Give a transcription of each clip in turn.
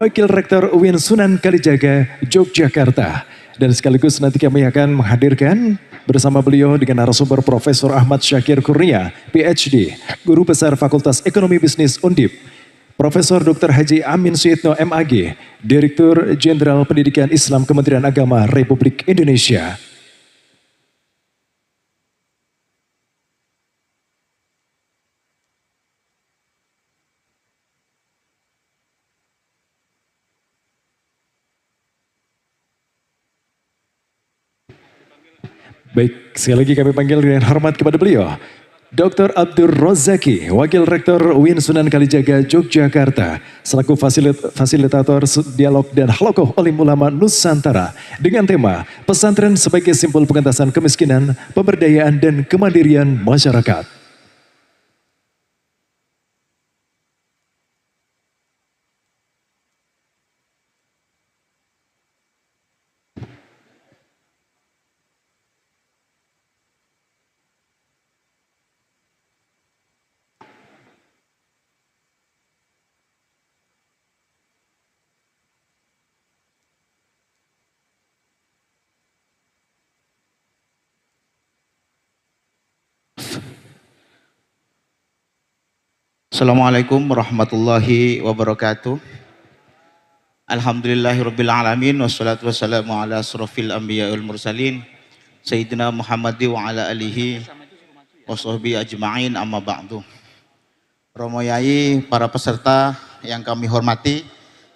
Wakil Rektor UIN Sunan Kalijaga, Yogyakarta. Dan sekaligus nanti kami akan menghadirkan bersama beliau dengan narasumber Profesor Ahmad Syakir Kurnia, PhD, Guru Besar Fakultas Ekonomi Bisnis Undip, Profesor Dr. Haji Amin Suyitno MAG, Direktur Jenderal Pendidikan Islam Kementerian Agama Republik Indonesia. Baik, sekali lagi kami panggil dengan hormat kepada beliau. Dr. Abdur Rozaki, Wakil Rektor UIN Sunan Kalijaga, Yogyakarta, selaku fasilitator dialog dan halokoh Olim Ulama Nusantara dengan tema Pesantren sebagai Simpul Pengentasan Kemiskinan, Pemberdayaan dan Kemandirian Masyarakat. Assalamualaikum warahmatullahi wabarakatuh. Alhamdulillahirabbil alamin wassalatu wassalamu ala asrofil anbiya wal mursalin Sayyidina Muhammad wa ala alihi washabbihi ajma'in, amma ba'du. Romo Yai, para peserta yang kami hormati,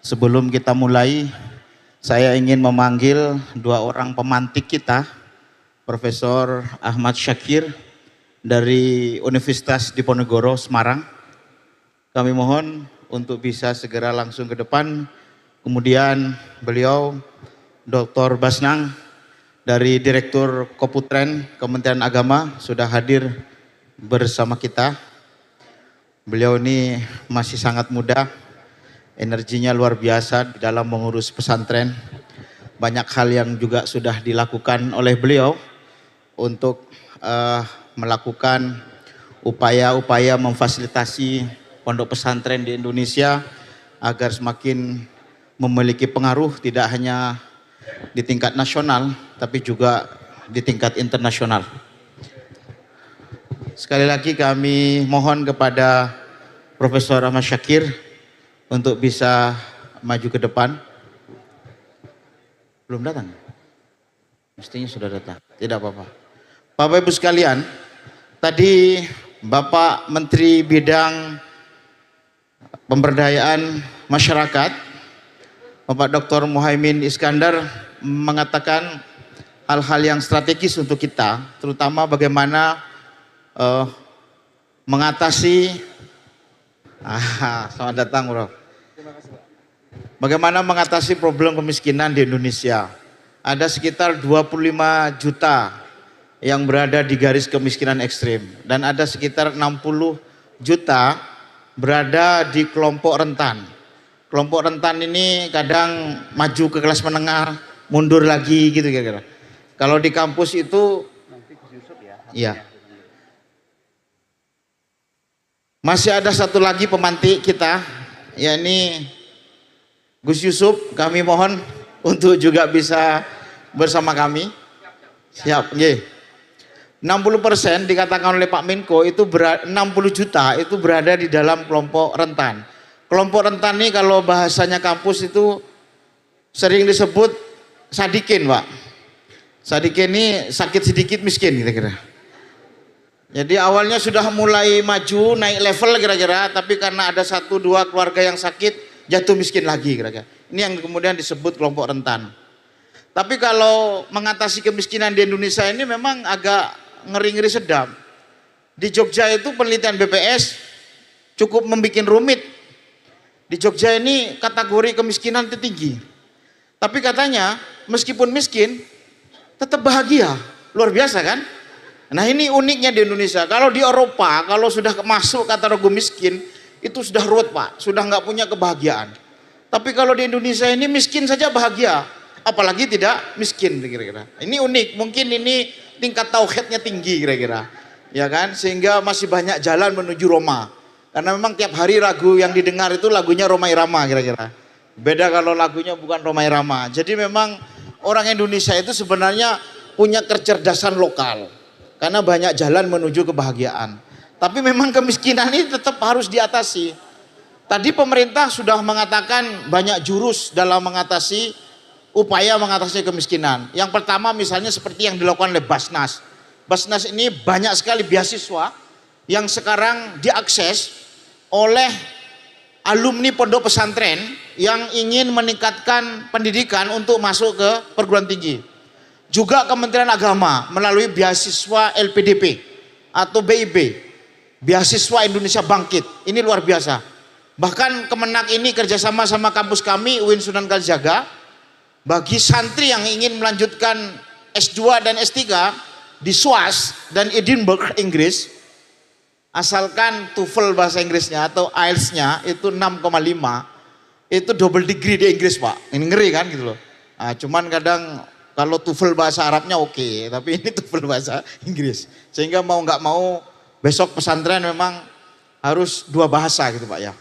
sebelum kita mulai saya ingin memanggil dua orang pemantik kita, Profesor Ahmad Syakir dari Universitas Diponegoro Semarang. Kami mohon untuk bisa segera langsung ke depan. Kemudian beliau Dr. Basnang dari Direktur Koputren Kementerian Agama sudah hadir bersama kita. Beliau ini masih sangat muda, energinya luar biasa di dalam mengurus pesantren. Banyak hal yang juga sudah dilakukan oleh beliau untuk melakukan upaya-upaya memfasilitasi pondok pesantren di Indonesia agar semakin memiliki pengaruh tidak hanya di tingkat nasional tapi juga di tingkat internasional. Sekali lagi kami mohon kepada Profesor Ahmad Syakir untuk bisa maju ke depan. Belum datang? Mestinya sudah datang. Tidak apa-apa. Bapak Ibu sekalian, tadi Bapak Menteri Bidang Pemberdayaan Masyarakat, Bapak Dr. Muhaimin Iskandar mengatakan hal-hal yang strategis untuk kita, terutama bagaimana mengatasi selamat datang bro. Bagaimana mengatasi problem kemiskinan di Indonesia. Ada sekitar 25 juta yang berada di garis kemiskinan ekstrim dan ada sekitar 60 juta berada di kelompok rentan. Kelompok rentan ini kadang maju ke kelas menengah, mundur lagi gitu kira-kira. Kalau di kampus itu iya. Masih ada satu lagi pemantik kita, yakni Gus Yusuf. Kami mohon untuk juga bisa bersama kami. Siap, nggih. 60% dikatakan oleh Pak Menko itu 60 juta itu berada di dalam kelompok rentan. Kelompok rentan ini kalau bahasanya kampus itu sering disebut sadikin, Pak. Sadikin ini sakit sedikit miskin kira-kira. Jadi awalnya sudah mulai maju naik level kira-kira, tapi karena ada 1-2 keluarga yang sakit jatuh miskin lagi kira-kira. Ini yang kemudian disebut kelompok rentan. Tapi kalau mengatasi kemiskinan di Indonesia ini memang agak ngeri-ngeri sedap. Di Jogja itu penelitian BPS cukup membuat rumit. Di Jogja ini kategori kemiskinan tertinggi. Tapi katanya meskipun miskin tetap bahagia. Luar biasa kan? Nah ini uniknya di Indonesia. Kalau di Eropa kalau sudah masuk kategori miskin itu sudah ruwet Pak, sudah nggak punya kebahagiaan. Tapi kalau di Indonesia ini miskin saja bahagia, apalagi tidak miskin kira-kira. Ini unik, mungkin ini tingkat tauhidnya tinggi kira-kira, ya kan, sehingga masih banyak jalan menuju Roma. Karena memang tiap hari lagu yang didengar itu lagunya Roma Irama kira-kira. Beda kalau lagunya bukan Rhoma Irama. Jadi memang orang Indonesia itu sebenarnya punya kecerdasan lokal. Karena banyak jalan menuju kebahagiaan. Tapi memang kemiskinan ini tetap harus diatasi. Tadi pemerintah sudah mengatakan banyak jurus dalam upaya mengatasi kemiskinan. Yang pertama misalnya seperti yang dilakukan oleh Basnas. Basnas ini banyak sekali beasiswa yang sekarang diakses oleh alumni pondok pesantren yang ingin meningkatkan pendidikan untuk masuk ke perguruan tinggi. Juga Kementerian Agama melalui beasiswa LPDP atau BIB, Beasiswa Indonesia Bangkit. Ini luar biasa. Bahkan Kemenak ini kerjasama sama kampus kami UIN Sunan Kalijaga, bagi santri yang ingin melanjutkan S2 dan S3 di SWAS dan Edinburgh, Inggris, asalkan TOEFL bahasa Inggrisnya atau IELTS-nya itu 6,5, itu double degree di Inggris, Pak. Ini ngeri kan gitu loh. Nah, cuman kadang kalau TOEFL bahasa Arabnya oke, tapi ini TOEFL bahasa Inggris. Sehingga mau nggak mau besok pesantren memang harus dua bahasa gitu, Pak ya.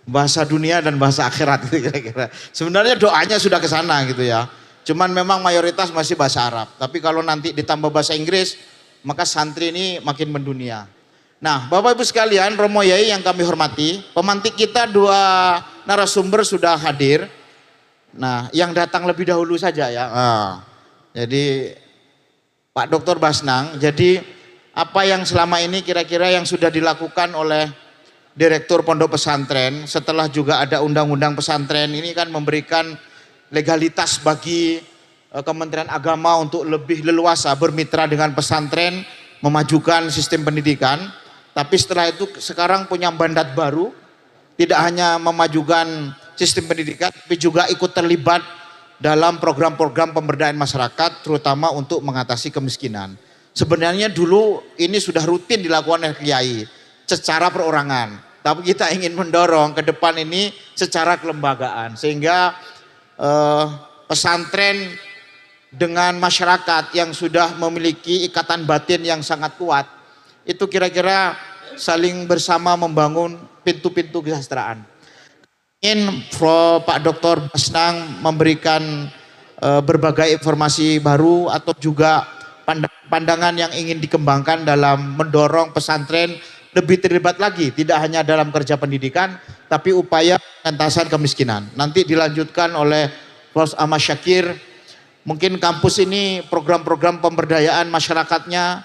Bahasa dunia dan bahasa akhirat gitu kira-kira. Sebenarnya doanya sudah ke sana gitu ya. Cuman memang mayoritas masih bahasa Arab. Tapi kalau nanti ditambah bahasa Inggris, maka santri ini makin mendunia. Nah, Bapak Ibu sekalian, Romo Yai yang kami hormati, pemantik kita dua narasumber sudah hadir. Nah, yang datang lebih dahulu saja ya. Jadi Pak Dr. Basnang, jadi apa yang selama ini kira-kira yang sudah dilakukan oleh Direktur Pondok Pesantren setelah juga ada undang-undang pesantren ini kan memberikan legalitas bagi Kementerian Agama untuk lebih leluasa bermitra dengan pesantren, memajukan sistem pendidikan. Tapi setelah itu sekarang punya mandat baru, tidak hanya memajukan sistem pendidikan, tapi juga ikut terlibat dalam program-program pemberdayaan masyarakat, terutama untuk mengatasi kemiskinan. Sebenarnya dulu ini sudah rutin dilakukan oleh kiai secara perorangan, tapi kita ingin mendorong ke depan ini secara kelembagaan, sehingga pesantren dengan masyarakat yang sudah memiliki ikatan batin yang sangat kuat, itu kira-kira saling bersama membangun pintu-pintu kesejahteraan. Ingin Pak Dr. Basnang memberikan berbagai informasi baru atau juga pandangan yang ingin dikembangkan dalam mendorong pesantren lebih terlibat lagi, tidak hanya dalam kerja pendidikan, tapi upaya pengentasan kemiskinan. Nanti dilanjutkan oleh Prof. Ahmad Syakir. Mungkin kampus ini program-program pemberdayaan masyarakatnya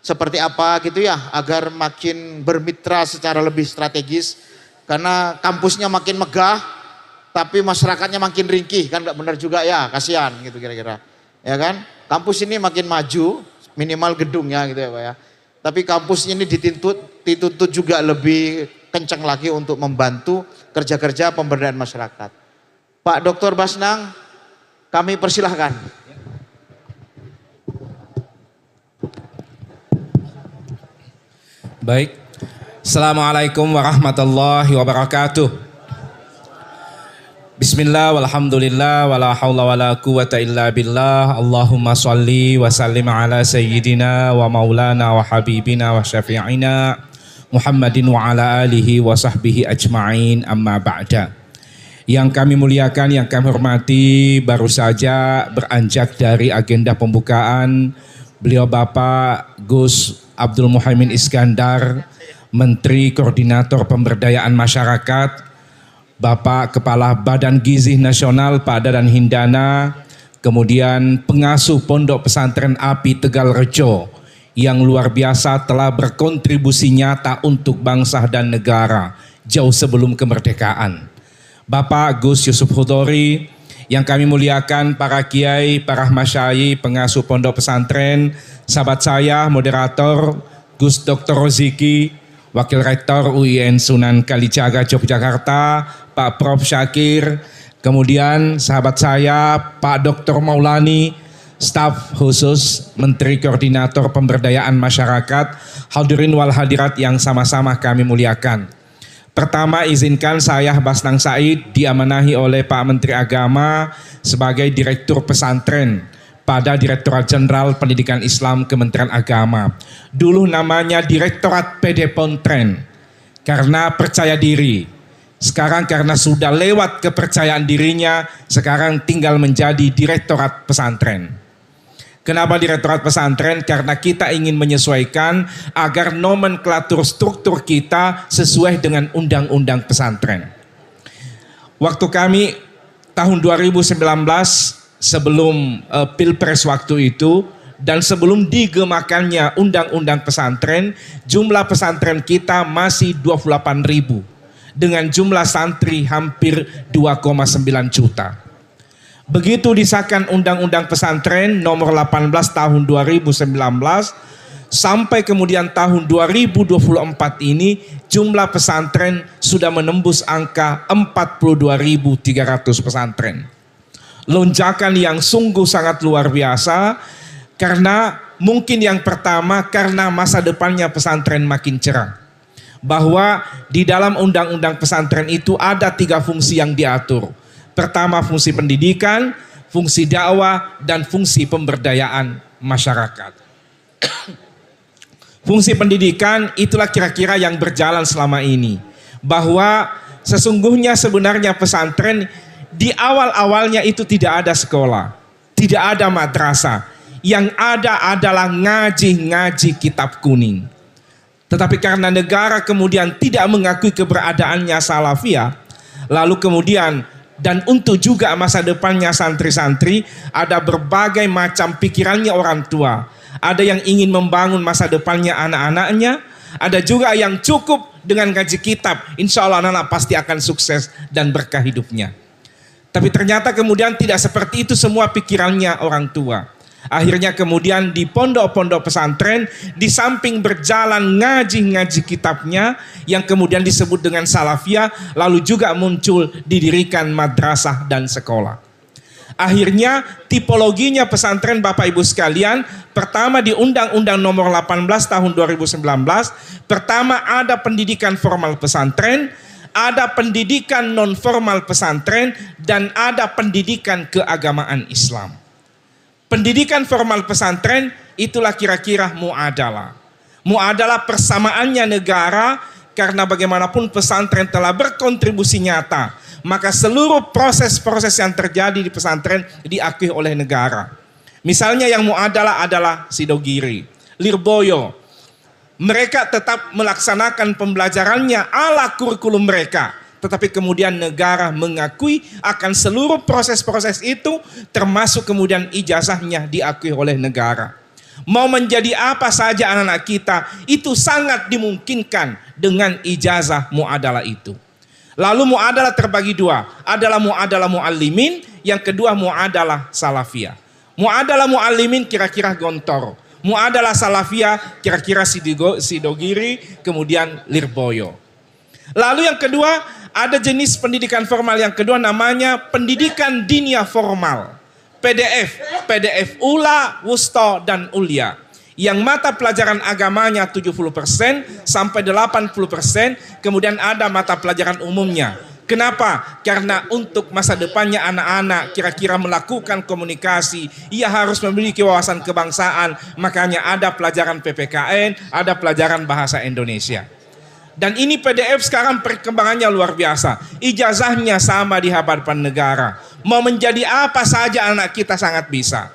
seperti apa gitu ya, agar makin bermitra secara lebih strategis. Karena kampusnya makin megah, tapi masyarakatnya makin ringkih, kan nggak benar juga ya, kasihan gitu kira-kira. Ya kan, kampus ini makin maju, minimal gedungnya gitu ya Pak ya. Tapi kampus ini dituntut juga lebih kencang lagi untuk membantu kerja-kerja pemberdayaan masyarakat. Pak Dr. Basnang, kami persilahkan. Baik, Assalamualaikum warahmatullahi wabarakatuh. Bismillah walhamdulillah wala hawla wala quwata illa billah. Allahumma salli wa sallim ala sayyidina wa maulana wa habibina wa syafi'ina Muhammadin wa ala alihi wa sahbihi ajma'in, amma ba'da. Yang kami muliakan, yang kami hormati, baru saja beranjak dari agenda pembukaan beliau Bapak Gus Abdul Muhaimin Iskandar, Menteri Koordinator Pemberdayaan Masyarakat, Bapak Kepala Badan Gizi Nasional Pak Dadan Hindana, kemudian pengasuh Pondok Pesantren API Tegal Rejo yang luar biasa telah berkontribusi nyata untuk bangsa dan negara jauh sebelum kemerdekaan. Bapak Gus Yusuf Hudori, yang kami muliakan para kiai, para masyayikh, pengasuh pondok pesantren, sahabat saya, moderator, Gus Dr. Roziki, Wakil Rektor UIN Sunan Kalijaga Yogyakarta, Pak Prof. Syakir, kemudian sahabat saya, Pak Dr. Maulani, staf khusus Menteri Koordinator Pemberdayaan Masyarakat, hadirin wal hadirat yang sama-sama kami muliakan. Pertama, izinkan saya Basnang Said diamanahi oleh Pak Menteri Agama sebagai Direktur Pesantren pada Direktorat Jenderal Pendidikan Islam Kementerian Agama. Dulu namanya Direktorat PD Pontren, karena percaya diri Sekarang karena sudah lewat kepercayaan dirinya, sekarang tinggal menjadi direktorat pesantren. Kenapa direktorat pesantren? Karena kita ingin menyesuaikan agar nomenklatur struktur kita sesuai dengan undang-undang pesantren. Waktu kami tahun 2019 sebelum Pilpres waktu itu dan sebelum digemakannya undang-undang pesantren, jumlah pesantren kita masih 28.000 dengan jumlah santri hampir 2,9 juta. Begitu disahkan undang-undang pesantren nomor 18 tahun 2019 sampai kemudian tahun 2024 ini jumlah pesantren sudah menembus angka 42.300 pesantren. Lonjakan yang sungguh sangat luar biasa karena mungkin yang pertama karena masa depannya pesantren makin cerah. Bahwa di dalam undang-undang pesantren itu ada 3 fungsi yang diatur. Pertama fungsi pendidikan, fungsi dakwah, dan fungsi pemberdayaan masyarakat. Fungsi pendidikan itulah kira-kira yang berjalan selama ini. Bahwa sesungguhnya sebenarnya pesantren di awal-awalnya itu tidak ada sekolah, tidak ada madrasah. Yang ada adalah ngaji-ngaji kitab kuning. Tetapi karena negara kemudian tidak mengakui keberadaannya salafiyah, lalu kemudian dan untuk juga masa depannya santri-santri, ada berbagai macam pikirannya orang tua. Ada yang ingin membangun masa depannya anak-anaknya, ada juga yang cukup dengan ngaji kitab, insya Allah anak-anak pasti akan sukses dan berkah hidupnya. Tapi ternyata kemudian tidak seperti itu semua pikirannya orang tua. Akhirnya kemudian di pondok-pondok pesantren di samping berjalan ngaji-ngaji kitabnya yang kemudian disebut dengan salafiyah, lalu juga muncul didirikan madrasah dan sekolah. Akhirnya tipologinya pesantren Bapak Ibu sekalian, pertama di Undang-Undang nomor 18 tahun 2019, pertama ada pendidikan formal pesantren, ada pendidikan non formal pesantren, dan ada pendidikan keagamaan Islam. Pendidikan formal pesantren itulah kira-kira muadalah. Muadalah persamaannya negara karena bagaimanapun pesantren telah berkontribusi nyata. Maka seluruh proses-proses yang terjadi di pesantren diakui oleh negara. Misalnya yang muadalah adalah Sidogiri, Lirboyo. Mereka tetap melaksanakan pembelajarannya ala kurikulum mereka. Tetapi kemudian negara mengakui akan seluruh proses-proses itu termasuk kemudian ijazahnya diakui oleh negara. Mau menjadi apa saja anak-anak kita itu sangat dimungkinkan dengan ijazah muadalah itu. Lalu muadalah terbagi 2, adalah muadalah muallimin, yang kedua muadalah salafiyah. Muadalah muallimin kira-kira Gontor, muadalah salafiyah kira-kira Sidogiri, kemudian Lirboyo. Lalu yang kedua ada jenis pendidikan formal yang kedua namanya pendidikan diniyah formal. PDF Ula, Wusta, dan Ulia. Yang mata pelajaran agamanya 70% sampai 80%, kemudian ada mata pelajaran umumnya. Kenapa? Karena untuk masa depannya anak-anak kira-kira melakukan komunikasi, ia harus memiliki wawasan kebangsaan, makanya ada pelajaran PPKN, ada pelajaran bahasa Indonesia. Dan ini PDF sekarang perkembangannya luar biasa. Ijazahnya sama di hadapan negara. Mau menjadi apa saja anak kita sangat bisa.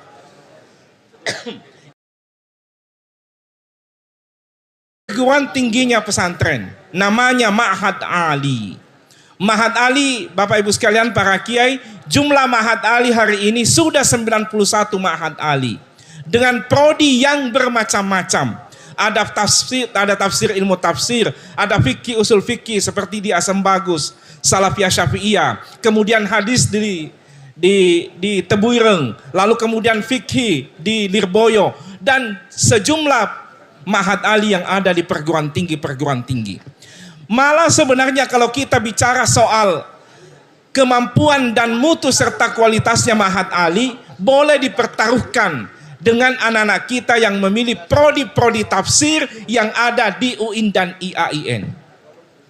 Perguruan tingginya pesantren namanya Ma'had Ali. Ma'had Ali, Bapak Ibu sekalian para kiai, jumlah Ma'had Ali hari ini sudah 91 Ma'had Ali. Dengan prodi yang bermacam-macam. Ada tafsir ilmu tafsir, ada fikih usul fikih seperti di Asam Bagus, Salafiyah Syafi'iyah, kemudian hadis di Tebuireng, lalu kemudian fikih di Lirboyo, dan sejumlah Ma'had Ali yang ada di perguruan tinggi. Malah sebenarnya kalau kita bicara soal kemampuan dan mutu serta kualitasnya Ma'had Ali, boleh dipertaruhkan dengan anak-anak kita yang memilih prodi-prodi tafsir yang ada di UIN dan IAIN.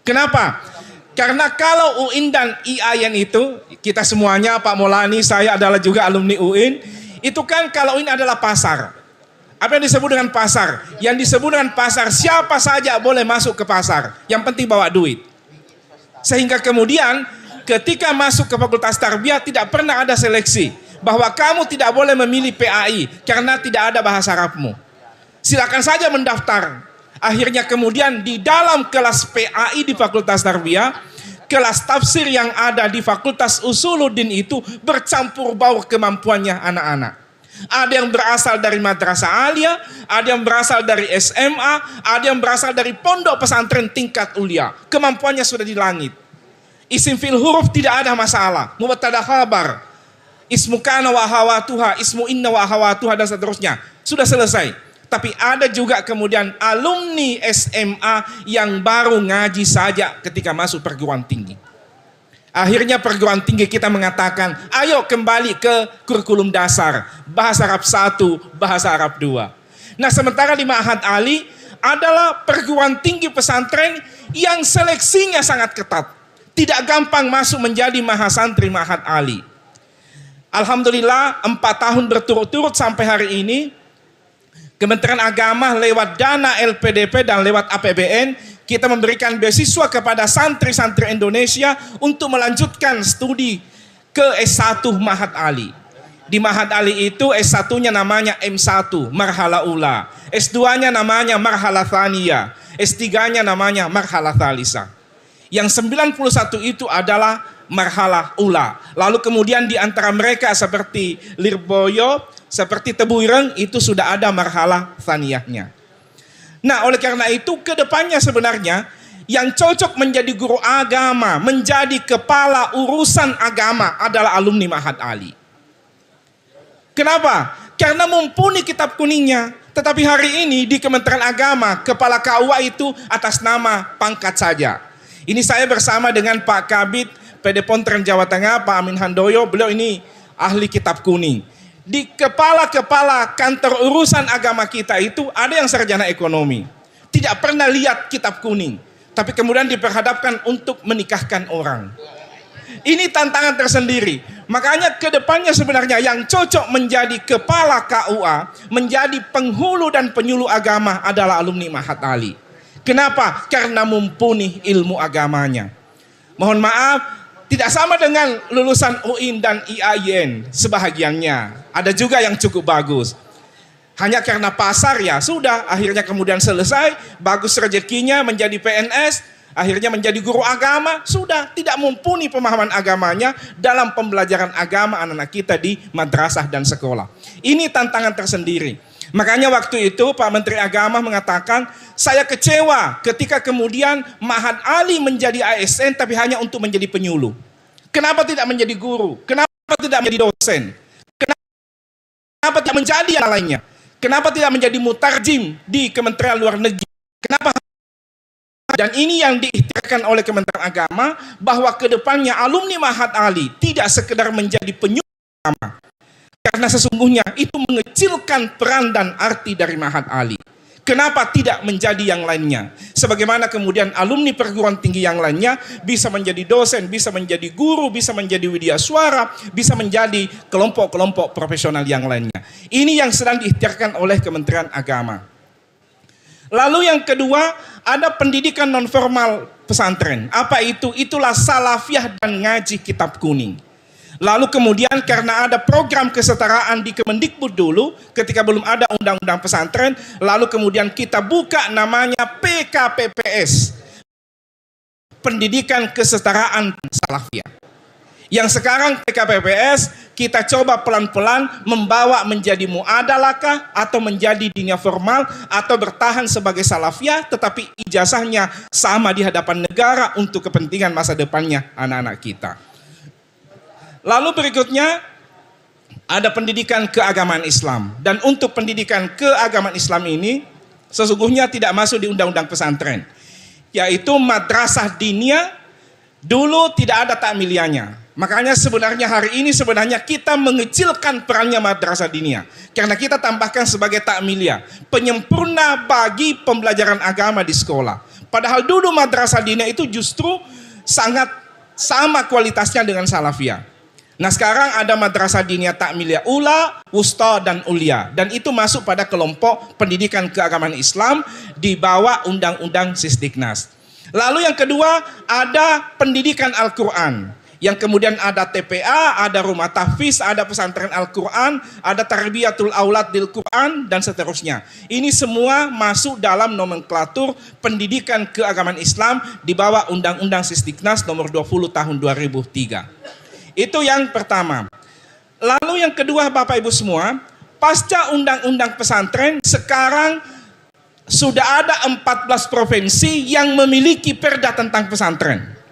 Kenapa? Karena kalau UIN dan IAIN itu, kita semuanya, Pak Maulani, saya adalah juga alumni UIN, itu kan kalau UIN adalah pasar. Apa yang disebut dengan pasar? Yang disebut dengan pasar, siapa saja boleh masuk ke pasar. Yang penting bawa duit. Sehingga kemudian ketika masuk ke Fakultas Tarbiyah tidak pernah ada seleksi bahwa kamu tidak boleh memilih PAI karena tidak ada bahasa Arabmu. Silakan saja mendaftar. Akhirnya kemudian di dalam kelas PAI di Fakultas Tarbiyah, kelas tafsir yang ada di Fakultas Usuluddin itu bercampur baur kemampuannya anak-anak. Ada yang berasal dari madrasah aliyah, ada yang berasal dari SMA, ada yang berasal dari pondok pesantren tingkat ulia. Kemampuannya sudah di langit. Isim fil huruf tidak ada masalah. Mubtada khabar, ismu kana wa hawatuha, ismu inna wa hawatuha dan seterusnya. Sudah selesai. Tapi ada juga kemudian alumni SMA yang baru ngaji saja ketika masuk perguruan tinggi. Akhirnya perguruan tinggi kita mengatakan, ayo kembali ke kurikulum dasar, bahasa Arab 1, bahasa Arab 2. Nah, sementara di Ma'had Ali adalah perguruan tinggi pesantren yang seleksinya sangat ketat. Tidak gampang masuk menjadi mahasantri Ma'had Ali. Alhamdulillah 4 tahun berturut-turut sampai hari ini, Kementerian Agama lewat dana LPDP dan lewat APBN, kita memberikan beasiswa kepada santri-santri Indonesia untuk melanjutkan studi ke S1 Ma'had Ali. Di Ma'had Ali itu S1-nya namanya M1, Marhala Ula. S2-nya namanya Marhala Thaniyah. S3-nya namanya Marhala Thalisa. Yang 91 itu adalah Marhala Ula. Lalu kemudian di antara mereka seperti Lirboyo, seperti Tebu Ireng, itu sudah ada Marhala Thaniyahnya. Nah, oleh karena itu kedepannya sebenarnya yang cocok menjadi guru agama, menjadi kepala urusan agama adalah alumni Ma'had Ali. Kenapa? Karena mumpuni kitab kuningnya. Tetapi hari ini di Kementerian Agama, kepala KUA itu atas nama pangkat saja. Ini saya bersama dengan Pak Kabid PD Pontren Jawa Tengah, Pak Amin Handoyo, beliau ini ahli kitab kuning. Di kepala-kepala kantor urusan agama kita itu ada yang sarjana ekonomi. Tidak pernah lihat kitab kuning. Tapi kemudian diperhadapkan untuk menikahkan orang. Ini tantangan tersendiri. Makanya kedepannya sebenarnya yang cocok menjadi kepala KUA, menjadi penghulu dan penyuluh agama adalah alumni Ma'had Ali. Kenapa? Karena mumpuni ilmu agamanya. Mohon maaf, tidak sama dengan lulusan UIN dan IAIN sebahagiannya. Ada juga yang cukup bagus. Hanya karena pasar ya sudah, akhirnya kemudian selesai, bagus rezekinya menjadi PNS, akhirnya menjadi guru agama, sudah tidak mumpuni pemahaman agamanya dalam pembelajaran agama anak-anak kita di madrasah dan sekolah. Ini tantangan tersendiri. Makanya waktu itu Pak Menteri Agama mengatakan, saya kecewa ketika kemudian Ma'had Ali menjadi ASN tapi hanya untuk menjadi penyuluh. Kenapa tidak menjadi guru? Kenapa tidak menjadi dosen? Kenapa tidak menjadi yang lainnya? Kenapa tidak menjadi mutarjim di Kementerian Luar Negeri? Kenapa? Dan ini yang diikhtiarkan oleh Kementerian Agama, bahwa kedepannya alumni Ma'had Ali tidak sekedar menjadi penyuluh agama. Karena sesungguhnya itu mengecilkan peran dan arti dari Ma'had Ali. Kenapa tidak menjadi yang lainnya? Sebagaimana kemudian alumni perguruan tinggi yang lainnya bisa menjadi dosen, bisa menjadi guru, bisa menjadi widyaswara, bisa menjadi kelompok-kelompok profesional yang lainnya. Ini yang sedang diikhtiarkan oleh Kementerian Agama. Lalu yang kedua, ada pendidikan non-formal pesantren. Apa itu? Itulah salafiyah dan ngaji kitab kuning. Lalu kemudian karena ada program kesetaraan di Kemendikbud dulu, ketika belum ada undang-undang pesantren, lalu kemudian kita buka namanya PKPPS, Pendidikan Kesetaraan Salafiyah. Yang sekarang PKPPS kita coba pelan-pelan membawa menjadi muadalakah atau menjadi dinia formal atau bertahan sebagai salafiyah tetapi ijazahnya sama di hadapan negara untuk kepentingan masa depannya anak-anak kita. Lalu berikutnya ada pendidikan keagamaan Islam. Dan untuk pendidikan keagamaan Islam ini sesungguhnya tidak masuk di undang-undang pesantren. Yaitu madrasah diniyah dulu tidak ada takmiliyahnya. Makanya sebenarnya hari ini sebenarnya kita mengecilkan perannya madrasah diniyah. Karena kita tambahkan sebagai takmiliyah, penyempurna bagi pembelajaran agama di sekolah. Padahal dulu madrasah diniyah itu justru sangat sama kualitasnya dengan salafiyah. Nah sekarang ada madrasah diniyah takmiliyah ula, wusta dan ulia. Dan itu masuk pada kelompok pendidikan keagamaan Islam di bawah undang-undang Sisdiknas. Lalu yang kedua ada pendidikan Al-Quran. Yang kemudian ada TPA, ada rumah tahfiz, ada pesantren Al-Quran, ada tarbiyatul aulad bil Quran, dan seterusnya. Ini semua masuk dalam nomenklatur pendidikan keagamaan Islam di bawah Undang-Undang Sisdiknas nomor 20 tahun 2003. Itu yang pertama. Lalu yang kedua Bapak Ibu semua, pasca Undang-Undang Pesantren sekarang sudah ada 14 provinsi yang memiliki perda tentang pesantren.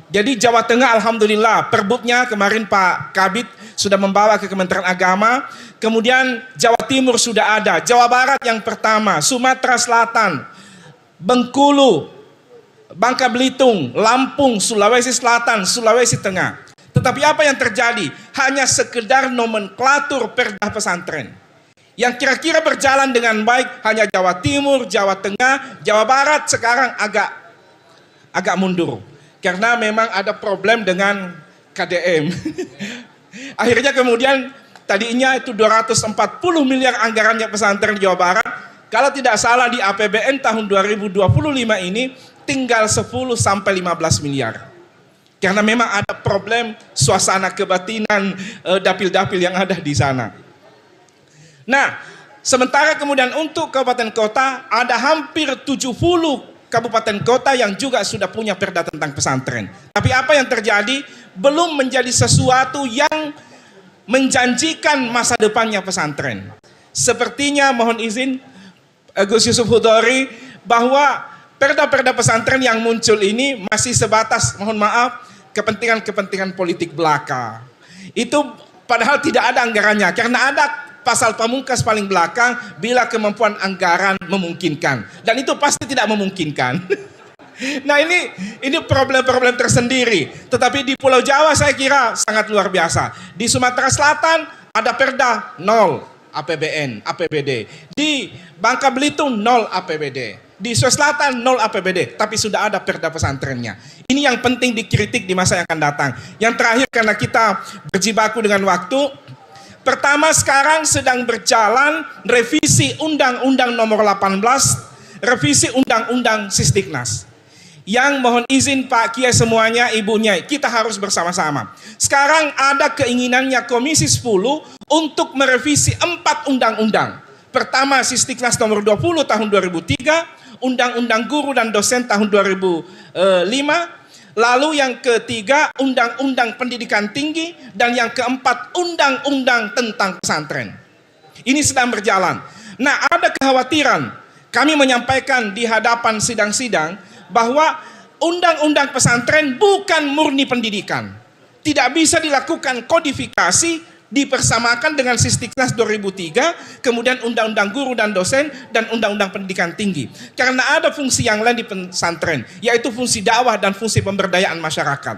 Jadi Jawa Tengah alhamdulillah perbutnya kemarin Pak Kabid sudah membawa ke Kementerian Agama. Kemudian Jawa Timur sudah ada, Jawa Barat yang pertama, Sumatera Selatan, Bengkulu, Bangka Belitung, Lampung, Sulawesi Selatan, Sulawesi Tengah. Tetapi apa yang terjadi? Hanya sekedar nomenklatur perda pesantren. Yang kira-kira berjalan dengan baik hanya Jawa Timur, Jawa Tengah, Jawa Barat sekarang agak mundur. Karena memang ada problem dengan KDM. Akhirnya kemudian tadinya itu 240 miliar anggarannya pesantren Jawa Barat. Kalau tidak salah di APBN tahun 2025 ini tinggal 10 sampai 15 miliar. Karena memang ada problem suasana kebatinan dapil-dapil yang ada di sana. Nah, sementara kemudian untuk kabupaten kota ada hampir 70 kabupaten kota yang juga sudah punya perda tentang pesantren. Tapi apa yang terjadi? Belum menjadi sesuatu yang menjanjikan masa depannya pesantren. Sepertinya mohon izin Gus Yusuf Hudori bahwa perda-perda pesantren yang muncul ini masih sebatas, mohon maaf, kepentingan-kepentingan politik belaka. Itu padahal tidak ada anggarannya karena ada pasal pamungkas paling belakang bila kemampuan anggaran memungkinkan, dan itu pasti tidak memungkinkan. Nah ini problem-problem tersendiri. Tetapi di Pulau Jawa saya kira sangat luar biasa. Di Sumatera Selatan ada perda 0 APBN, APBD. Di Bangka Belitung 0 APBD. Di Sulawesi Selatan 0 APBD, tapi sudah ada perda pesantrennya. Ini yang penting dikritik di masa yang akan datang. Yang terakhir karena kita berjibaku dengan waktu. Pertama, sekarang sedang berjalan revisi Undang-Undang nomor 18, revisi Undang-Undang Sisdiknas. Yang mohon izin Pak Kiai semuanya, Ibunya, kita harus bersama-sama. Sekarang ada keinginannya Komisi 10 untuk merevisi 4 undang-undang. Pertama, Sisdiknas nomor 20 tahun 2003, Undang-Undang Guru dan Dosen tahun 2005, lalu yang ketiga, Undang-Undang Pendidikan Tinggi, dan yang keempat, Undang-Undang tentang pesantren. Ini sedang berjalan. Nah, ada kekhawatiran. Kami menyampaikan di hadapan sidang-sidang bahwa Undang-Undang pesantren bukan murni pendidikan. Tidak bisa dilakukan kodifikasi, dipersamakan dengan Sisdiknas 2003, kemudian Undang-Undang Guru dan Dosen, dan Undang-Undang Pendidikan Tinggi. Karena ada fungsi yang lain di pesantren, yaitu fungsi dakwah dan fungsi pemberdayaan masyarakat.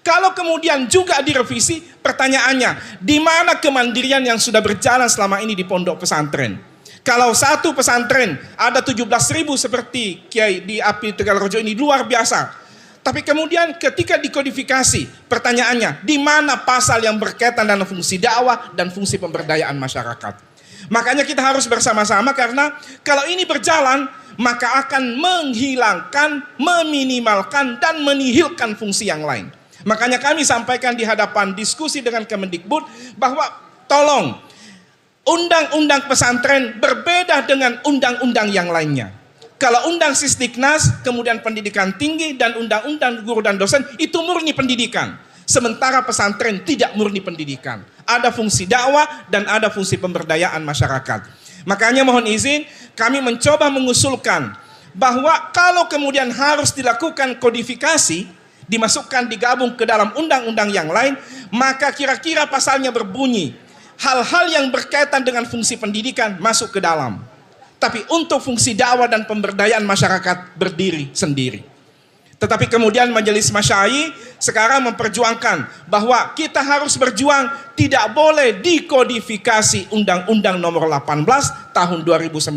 Kalau kemudian juga direvisi, pertanyaannya, di mana kemandirian yang sudah berjalan selama ini di pondok pesantren? Kalau satu pesantren ada 17.000 seperti Kiai di API Tegalrejo ini luar biasa. Tapi kemudian ketika dikodifikasi, pertanyaannya, di mana pasal yang berkaitan dengan fungsi dakwah dan fungsi pemberdayaan masyarakat? Makanya kita harus bersama-sama karena kalau ini berjalan, maka akan menghilangkan, meminimalkan, dan menihilkan fungsi yang lain. Makanya kami sampaikan di hadapan diskusi dengan Kemendikbud bahwa tolong, undang-undang pesantren berbeda dengan undang-undang yang lainnya. Kalau undang Sisdiknas, kemudian pendidikan tinggi, dan undang-undang guru dan dosen, itu murni pendidikan. Sementara pesantren tidak murni pendidikan. Ada fungsi dakwah dan ada fungsi pemberdayaan masyarakat. Makanya mohon izin, kami mencoba mengusulkan bahwa kalau kemudian harus dilakukan kodifikasi, dimasukkan, digabung ke dalam undang-undang yang lain, maka kira-kira pasalnya berbunyi, hal-hal yang berkaitan dengan fungsi pendidikan masuk ke dalam. Tapi untuk fungsi dakwah dan pemberdayaan masyarakat berdiri sendiri. Tetapi kemudian Majelis Masyai sekarang memperjuangkan bahwa kita harus berjuang, tidak boleh dikodifikasi Undang-Undang nomor 18 tahun 2019.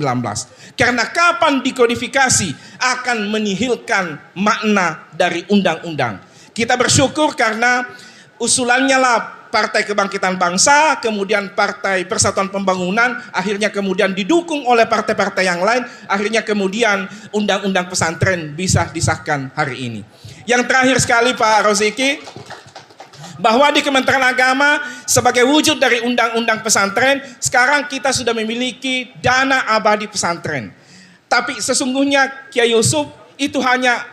Karena kapan dikodifikasi akan menihilkan makna dari undang-undang. Kita bersyukur karena usulannya lah Partai Kebangkitan Bangsa, kemudian Partai Persatuan Pembangunan, akhirnya kemudian didukung oleh partai-partai yang lain, akhirnya kemudian undang-undang pesantren bisa disahkan hari ini. Yang terakhir sekali Pak Roziki, bahwa di Kementerian Agama sebagai wujud dari undang-undang pesantren, sekarang kita sudah memiliki dana abadi pesantren. Tapi sesungguhnya Kiai Yusuf itu hanya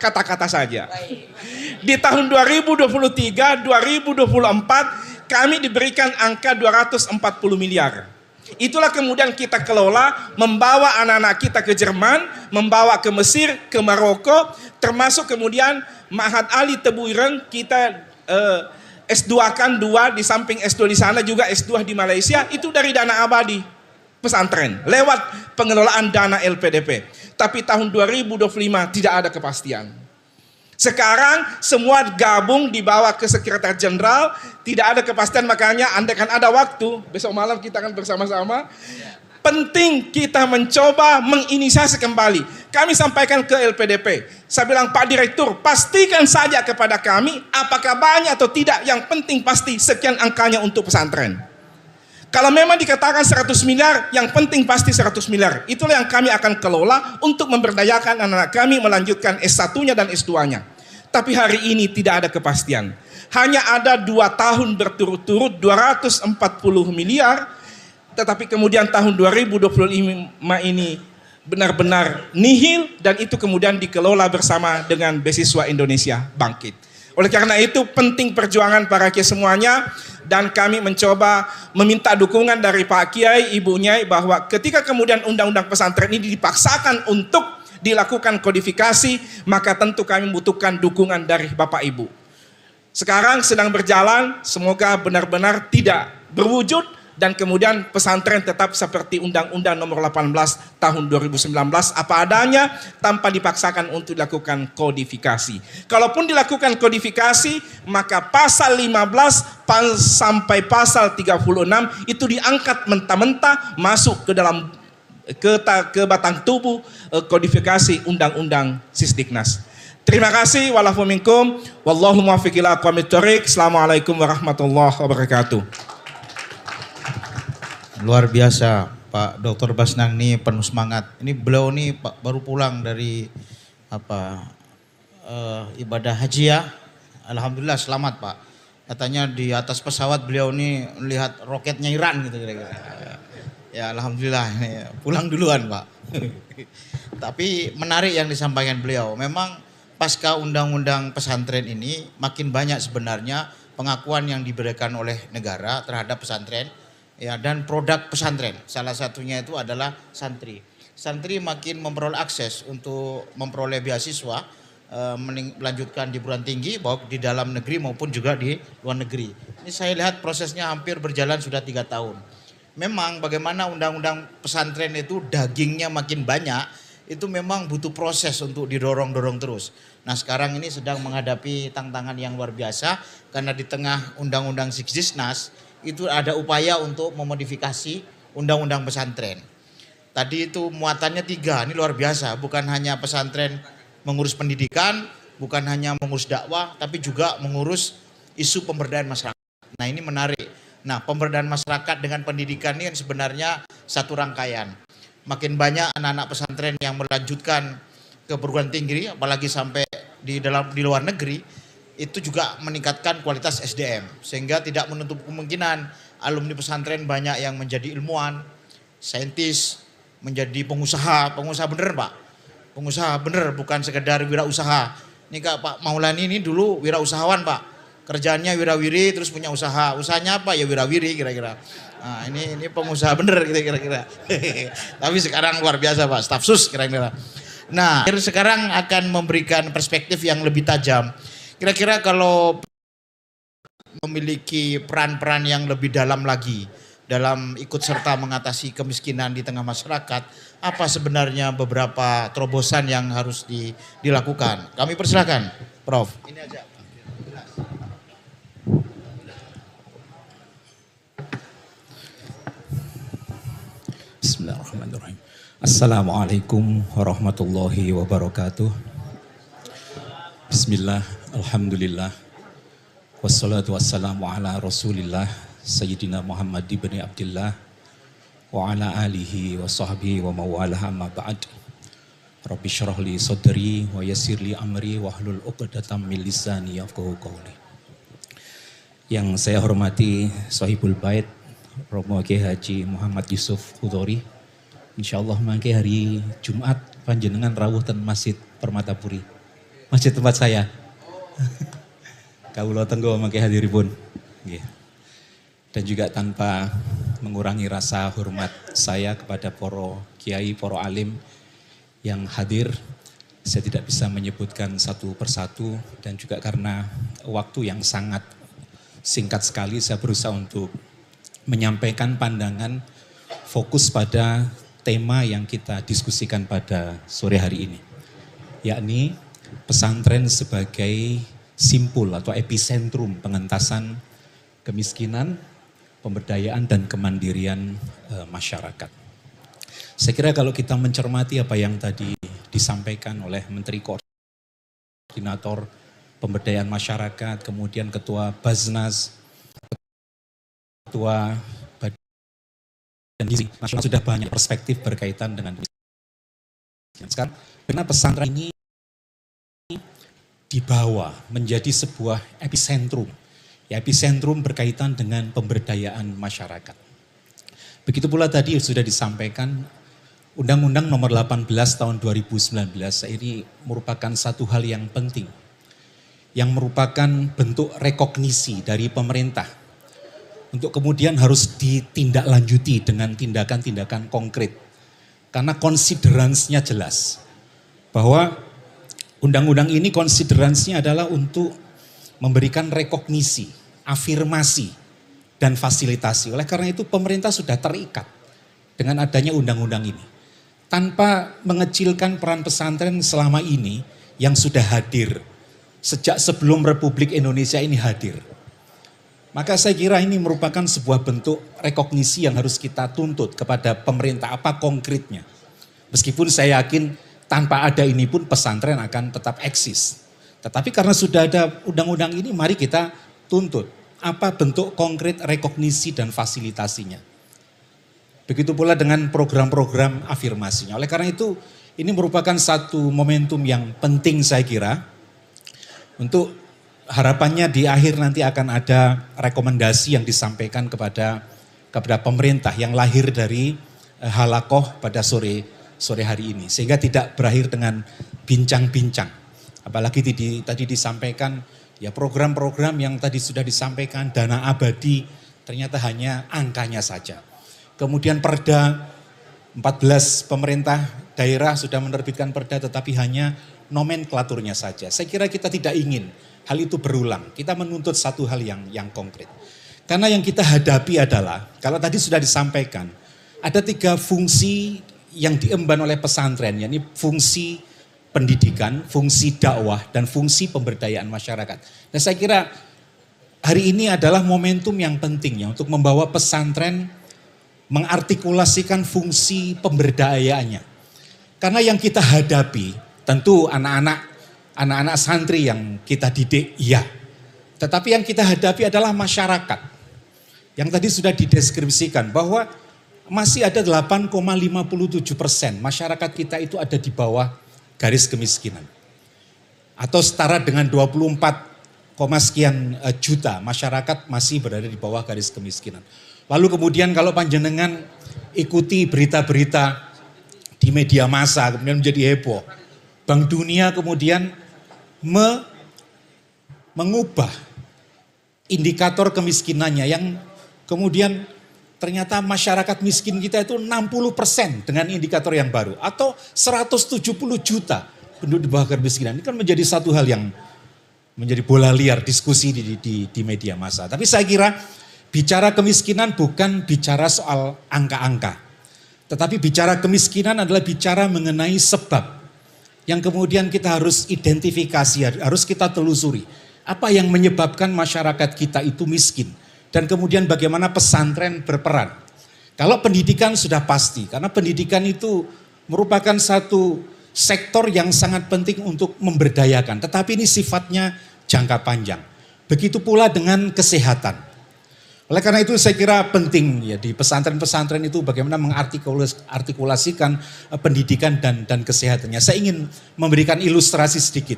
kata-kata saja. Di tahun 2023, 2024 kami diberikan angka 240 miliar. Itulah kemudian kita kelola, membawa anak-anak kita ke Jerman, membawa ke Mesir, ke Maroko, termasuk kemudian Ma'had Ali Tebu Ireng kita S2 kan 2, di samping S2 di sana juga S2 di Malaysia, itu dari dana abadi pesantren, lewat pengelolaan dana LPDP. Tapi tahun 2025 tidak ada kepastian. Sekarang semua gabung dibawa ke Sekretariat Jenderal, tidak ada kepastian, makanya andaikan ada waktu, besok malam kita akan bersama-sama. Penting kita mencoba menginisiasi kembali. Kami sampaikan ke LPDP, saya bilang Pak Direktur, pastikan saja kepada kami apakah banyak atau tidak, yang penting pasti sekian angkanya untuk pesantren. Kalau memang dikatakan 100 miliar, yang penting pasti 100 miliar. Itulah yang kami akan kelola untuk memberdayakan anak-anak kami melanjutkan S1-nya dan S2-nya. Tapi hari ini tidak ada kepastian. Hanya ada 2 tahun berturut-turut 240 miliar, tetapi kemudian tahun 2025 ini benar-benar nihil, dan itu kemudian dikelola bersama dengan Beasiswa Indonesia Bangkit. Oleh karena itu penting perjuangan para kiai semuanya, dan kami mencoba meminta dukungan dari Pak Kiai, Ibu Nyai, bahwa ketika kemudian undang-undang pesantren ini dipaksakan untuk dilakukan kodifikasi, maka tentu kami membutuhkan dukungan dari Bapak Ibu. Sekarang sedang berjalan, semoga benar-benar tidak berwujud, dan kemudian pesantren tetap seperti Undang-Undang Nomor 18 Tahun 2019 apa adanya, tanpa dipaksakan untuk dilakukan kodifikasi. Kalaupun dilakukan kodifikasi, maka pasal 15 sampai pasal 36 itu diangkat mentah-mentah masuk ke dalam ke batang tubuh kodifikasi Undang-Undang Sisdiknas. Terima kasih. Walafu minkum. Wallahu muwaffiq ila aqwamit thoriq. Assalamualaikum warahmatullahi wabarakatuh. Luar biasa Pak Dr. Basnang nih, penuh semangat. Ini beliau nih Pak baru pulang dari ibadah haji ya. Alhamdulillah selamat Pak. Katanya di atas pesawat beliau nih lihat roketnya Iran gitu kira-kira. Ya alhamdulillah pulang duluan Pak. Tapi menarik yang disampaikan beliau. Memang pasca undang-undang pesantren ini makin banyak sebenarnya pengakuan yang diberikan oleh negara terhadap pesantren. Ya, dan produk pesantren, salah satunya itu adalah santri. Santri makin memperoleh akses untuk memperoleh beasiswa, melanjutkan di perguruan tinggi, baik di dalam negeri maupun juga di luar negeri. Ini saya lihat prosesnya hampir berjalan sudah 3 tahun. Memang bagaimana undang-undang pesantren itu dagingnya makin banyak, itu memang butuh proses untuk didorong-dorong terus. Nah sekarang ini sedang menghadapi tantangan yang luar biasa, karena di tengah undang-undang Sisdiknas, itu ada upaya untuk memodifikasi undang-undang pesantren. Tadi itu muatannya 3, ini luar biasa. Bukan hanya pesantren mengurus pendidikan, bukan hanya mengurus dakwah, tapi juga mengurus isu pemberdayaan masyarakat. Nah ini menarik. Nah pemberdayaan masyarakat dengan pendidikan ini sebenarnya satu rangkaian. Makin banyak anak-anak pesantren yang melanjutkan ke perguruan tinggi, apalagi sampai di luar negeri, itu juga meningkatkan kualitas SDM, sehingga tidak menutup kemungkinan alumni pesantren banyak yang menjadi ilmuwan, saintis, menjadi pengusaha bener Pak, pengusaha bener, bukan sekedar wirausaha. Ini Kak Pak Maulani ini dulu wirausahawan Pak, kerjaannya wirawiri terus punya usaha, usahanya apa ya wirawiri kira-kira. Nah ini pengusaha bener gitu kira-kira. Tapi sekarang luar biasa Pak, staf sus kira-kira. Nah sekarang akan memberikan perspektif yang lebih tajam. Kira-kira kalau memiliki peran-peran yang lebih dalam lagi dalam ikut serta mengatasi kemiskinan di tengah masyarakat, apa sebenarnya beberapa terobosan yang harus dilakukan? Kami persilakan, Prof. Ini aja. Bismillahirrahmanirrahim. Assalamualaikum warahmatullahi wabarakatuh. Bismillah, alhamdulillah, Wassalatu wassalamu ala Rasulillah Sayyidina Muhammad ibn Abdullah wa ala alihi wa sahbihi wa mawalah amma ba'd. Rabbi syrah li sadri wa yassir li amri wa hlul 'uqdatam min lisani yafqahu qawli. Yang saya hormati Sahibul Bait Romo Kiai Haji Muhammad Yusuf Hudhori. Insyaallah mangke hari Jumat panjenengan rawuh ten Masjid Permatapuri. Masjid tempat saya. Kawula tenggo mangke hadiripun. Nggih. Dan juga tanpa mengurangi rasa hormat saya kepada para kiai, para alim yang hadir, saya tidak bisa menyebutkan satu persatu dan juga karena waktu yang sangat singkat sekali saya berusaha untuk menyampaikan pandangan fokus pada tema yang kita diskusikan pada sore hari ini, yakni pesantren sebagai simpul atau epicentrum pengentasan kemiskinan, pemberdayaan dan kemandirian masyarakat. Saya kira kalau kita mencermati apa yang tadi disampaikan oleh Menteri Koordinator Pemberdayaan Masyarakat, kemudian Ketua Baznas, Ketua Badan Gizi Nasional, sudah banyak perspektif berkaitan dengan sekarang karena pesantren ini dibawa menjadi sebuah epicentrum. Ya, epicentrum berkaitan dengan pemberdayaan masyarakat. Begitu pula tadi sudah disampaikan Undang-Undang Nomor 18 Tahun 2019 ini merupakan satu hal yang penting, yang merupakan bentuk rekognisi dari pemerintah untuk kemudian harus ditindaklanjuti dengan tindakan-tindakan konkret. Karena konsideransinya jelas bahwa undang-undang ini konsideransinya adalah untuk memberikan rekognisi, afirmasi, dan fasilitasi. Oleh karena itu pemerintah sudah terikat dengan adanya undang-undang ini. Tanpa mengecilkan peran pesantren selama ini yang sudah hadir sejak sebelum Republik Indonesia ini hadir. Maka saya kira ini merupakan sebuah bentuk rekognisi yang harus kita tuntut kepada pemerintah, apa konkretnya. Meskipun saya yakin tanpa ada ini pun pesantren akan tetap eksis. Tetapi karena sudah ada undang-undang ini, mari kita tuntut apa bentuk konkret rekognisi dan fasilitasinya. Begitu pula dengan program-program afirmasinya. Oleh karena itu, ini merupakan satu momentum yang penting saya kira. Untuk harapannya di akhir nanti akan ada rekomendasi yang disampaikan kepada pemerintah yang lahir dari halakoh pada sore hari ini. Sehingga tidak berakhir dengan bincang-bincang. Apalagi tadi disampaikan ya program-program yang tadi sudah disampaikan, dana abadi ternyata hanya angkanya saja. Kemudian perda 14 pemerintah daerah sudah menerbitkan perda tetapi hanya nomenklaturnya saja. Saya kira kita tidak ingin hal itu berulang. Kita menuntut satu hal yang konkret. Karena yang kita hadapi adalah, kalau tadi sudah disampaikan, ada 3 fungsi yang diemban oleh pesantren, yakni fungsi pendidikan, fungsi dakwah, dan fungsi pemberdayaan masyarakat. Dan saya kira hari ini adalah momentum yang penting ya untuk membawa pesantren mengartikulasikan fungsi pemberdayaannya. Karena yang kita hadapi tentu anak-anak santri yang kita didik, iya. Tetapi yang kita hadapi adalah masyarakat. Yang tadi sudah dideskripsikan bahwa masih ada 8,57% masyarakat kita itu ada di bawah garis kemiskinan. Atau setara dengan 24, sekian juta masyarakat masih berada di bawah garis kemiskinan. Lalu kemudian kalau panjenengan ikuti berita-berita di media massa kemudian menjadi heboh. Bank Dunia kemudian mengubah indikator kemiskinannya yang kemudian ternyata masyarakat miskin kita itu 60% dengan indikator yang baru. Atau 170 juta penduduk di bawah garis kemiskinan. Ini kan menjadi satu hal yang menjadi bola liar diskusi di media massa. Tapi saya kira bicara kemiskinan bukan bicara soal angka-angka. Tetapi bicara kemiskinan adalah bicara mengenai sebab. Yang kemudian kita harus identifikasi, harus kita telusuri. Apa yang menyebabkan masyarakat kita itu miskin. Dan kemudian bagaimana pesantren berperan. Kalau pendidikan sudah pasti, karena pendidikan itu merupakan satu sektor yang sangat penting untuk memberdayakan. Tetapi ini sifatnya jangka panjang. Begitu pula dengan kesehatan. Oleh karena itu saya kira penting ya di pesantren-pesantren itu bagaimana mengartikulasikan pendidikan dan kesehatannya. Saya ingin memberikan ilustrasi sedikit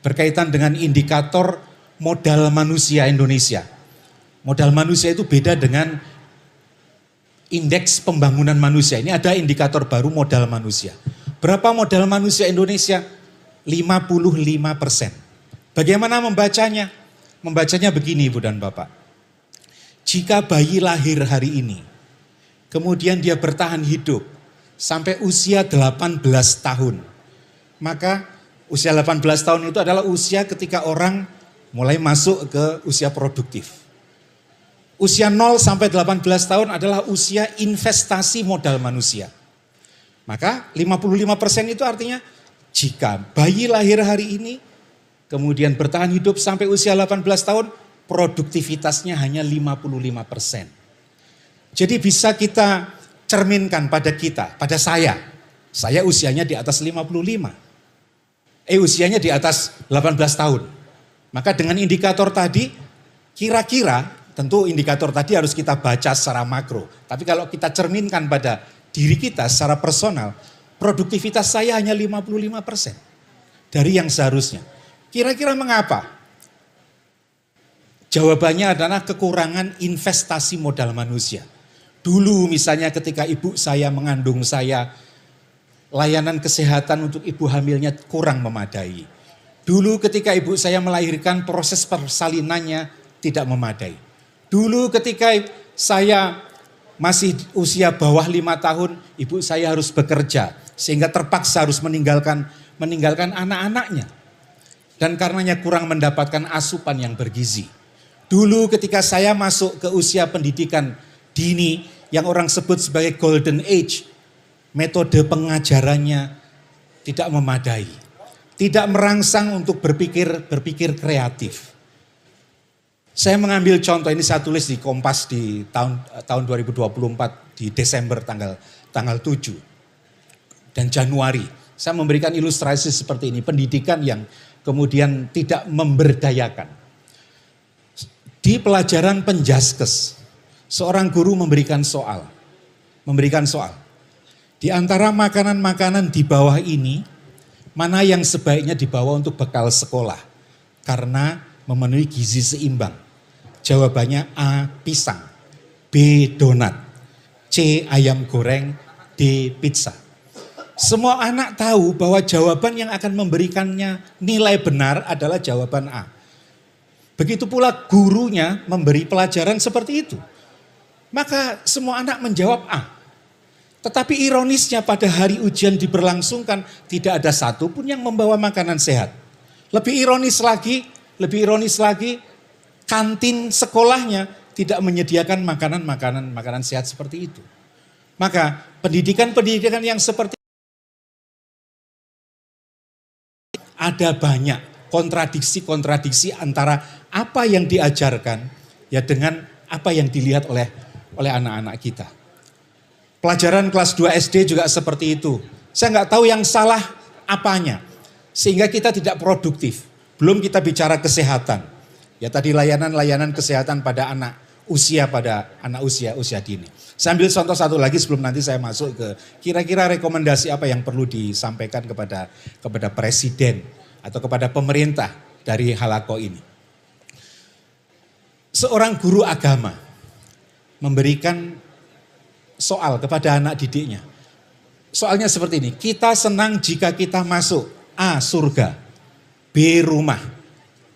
berkaitan dengan indikator modal manusia Indonesia. Modal manusia itu beda dengan indeks pembangunan manusia. Ini ada indikator baru modal manusia. Berapa modal manusia Indonesia? 55%. Bagaimana membacanya? Membacanya begini Ibu dan Bapak. Jika bayi lahir hari ini, kemudian dia bertahan hidup sampai usia 18 tahun. Maka usia 18 tahun itu adalah usia ketika orang mulai masuk ke usia produktif. Usia 0 sampai 18 tahun adalah usia investasi modal manusia. Maka 55% itu artinya jika bayi lahir hari ini, kemudian bertahan hidup sampai usia 18 tahun, produktivitasnya hanya 55%. Jadi bisa kita cerminkan pada kita, pada saya. Saya usianya di atas 55. Usianya di atas 18 tahun. Maka dengan indikator tadi, kira-kira, tentu indikator tadi harus kita baca secara makro. Tapi kalau kita cerminkan pada diri kita secara personal, produktivitas saya hanya 55% dari yang seharusnya. Kira-kira mengapa? Jawabannya adalah kekurangan investasi modal manusia. Dulu misalnya ketika ibu saya mengandung saya, layanan kesehatan untuk ibu hamilnya kurang memadai. Dulu ketika ibu saya melahirkan, proses persalinannya tidak memadai. Dulu ketika saya masih usia bawah 5 tahun, ibu saya harus bekerja sehingga terpaksa harus meninggalkan anak-anaknya. Dan karenanya kurang mendapatkan asupan yang bergizi. Dulu ketika saya masuk ke usia pendidikan dini yang orang sebut sebagai golden age, metode pengajarannya tidak memadai. Tidak merangsang untuk berpikir kreatif. Saya mengambil contoh, ini saya tulis di Kompas di tahun 2024 di Desember tanggal 7 dan Januari. Saya memberikan ilustrasi seperti ini, pendidikan yang kemudian tidak memberdayakan. Di pelajaran penjaskes, seorang guru memberikan soal. Di antara makanan-makanan di bawah ini, mana yang sebaiknya dibawa untuk bekal sekolah? Karena memenuhi gizi seimbang. Jawabannya A, pisang. B, donat. C, ayam goreng. D, pizza. Semua anak tahu bahwa jawaban yang akan memberikannya nilai benar adalah jawaban A. Begitu pula gurunya memberi pelajaran seperti itu. Maka semua anak menjawab A. Tetapi ironisnya pada hari ujian diberlangsungkan tidak ada satupun yang membawa makanan sehat. Lebih ironis lagi kantin sekolahnya tidak menyediakan makanan sehat seperti itu. Maka pendidikan yang seperti ada banyak kontradiksi antara apa yang diajarkan ya dengan apa yang dilihat oleh anak-anak kita. Pelajaran kelas 2 SD juga seperti itu. Saya nggak tahu yang salah apanya. Sehingga kita tidak produktif. Belum kita bicara kesehatan. Ya tadi layanan kesehatan pada anak usia dini. Saya ambil contoh satu lagi sebelum nanti saya masuk ke kira-kira rekomendasi apa yang perlu disampaikan kepada presiden atau kepada pemerintah dari halako ini. Seorang guru agama memberikan soal kepada anak didiknya. Soalnya seperti ini, kita senang jika kita masuk A, surga, B, rumah,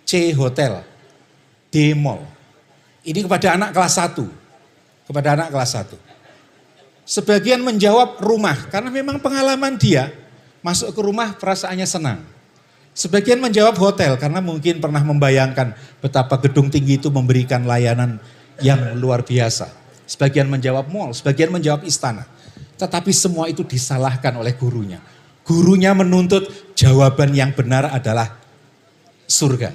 C, hotel, D, mall. Ini kepada anak kelas 1. Sebagian menjawab rumah, karena memang pengalaman dia masuk ke rumah perasaannya senang. Sebagian menjawab hotel, karena mungkin pernah membayangkan betapa gedung tinggi itu memberikan layanan yang luar biasa. Sebagian menjawab mall, sebagian menjawab istana. Tetapi semua itu disalahkan oleh gurunya. Gurunya menuntut jawaban yang benar adalah surga.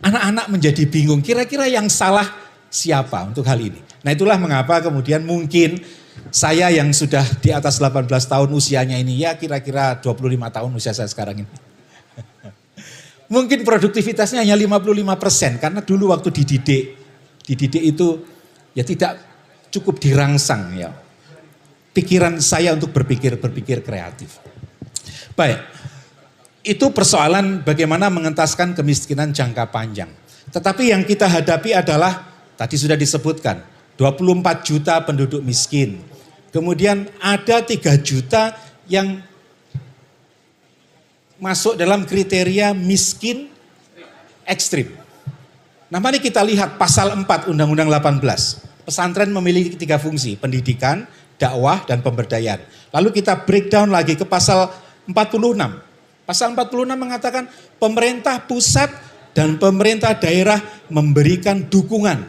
Anak-anak menjadi bingung, kira-kira yang salah siapa untuk hal ini? Nah itulah mengapa kemudian mungkin saya yang sudah di atas 18 tahun usianya ini, ya kira-kira 25 tahun usia saya sekarang ini. Mungkin produktivitasnya hanya 55% karena dulu waktu dididik itu ya tidak cukup dirangsang ya. Pikiran saya untuk berpikir kreatif. Baik, itu persoalan bagaimana mengentaskan kemiskinan jangka panjang. Tetapi yang kita hadapi adalah, tadi sudah disebutkan, 24 juta penduduk miskin. Kemudian ada 3 juta yang masuk dalam kriteria miskin ekstrim. Nah mari kita lihat pasal 4 Undang-Undang 18. Pesantren memiliki 3 fungsi, pendidikan, dakwah, dan pemberdayaan. Lalu kita breakdown lagi ke pasal 46. Pasal 46 mengatakan pemerintah pusat dan pemerintah daerah memberikan dukungan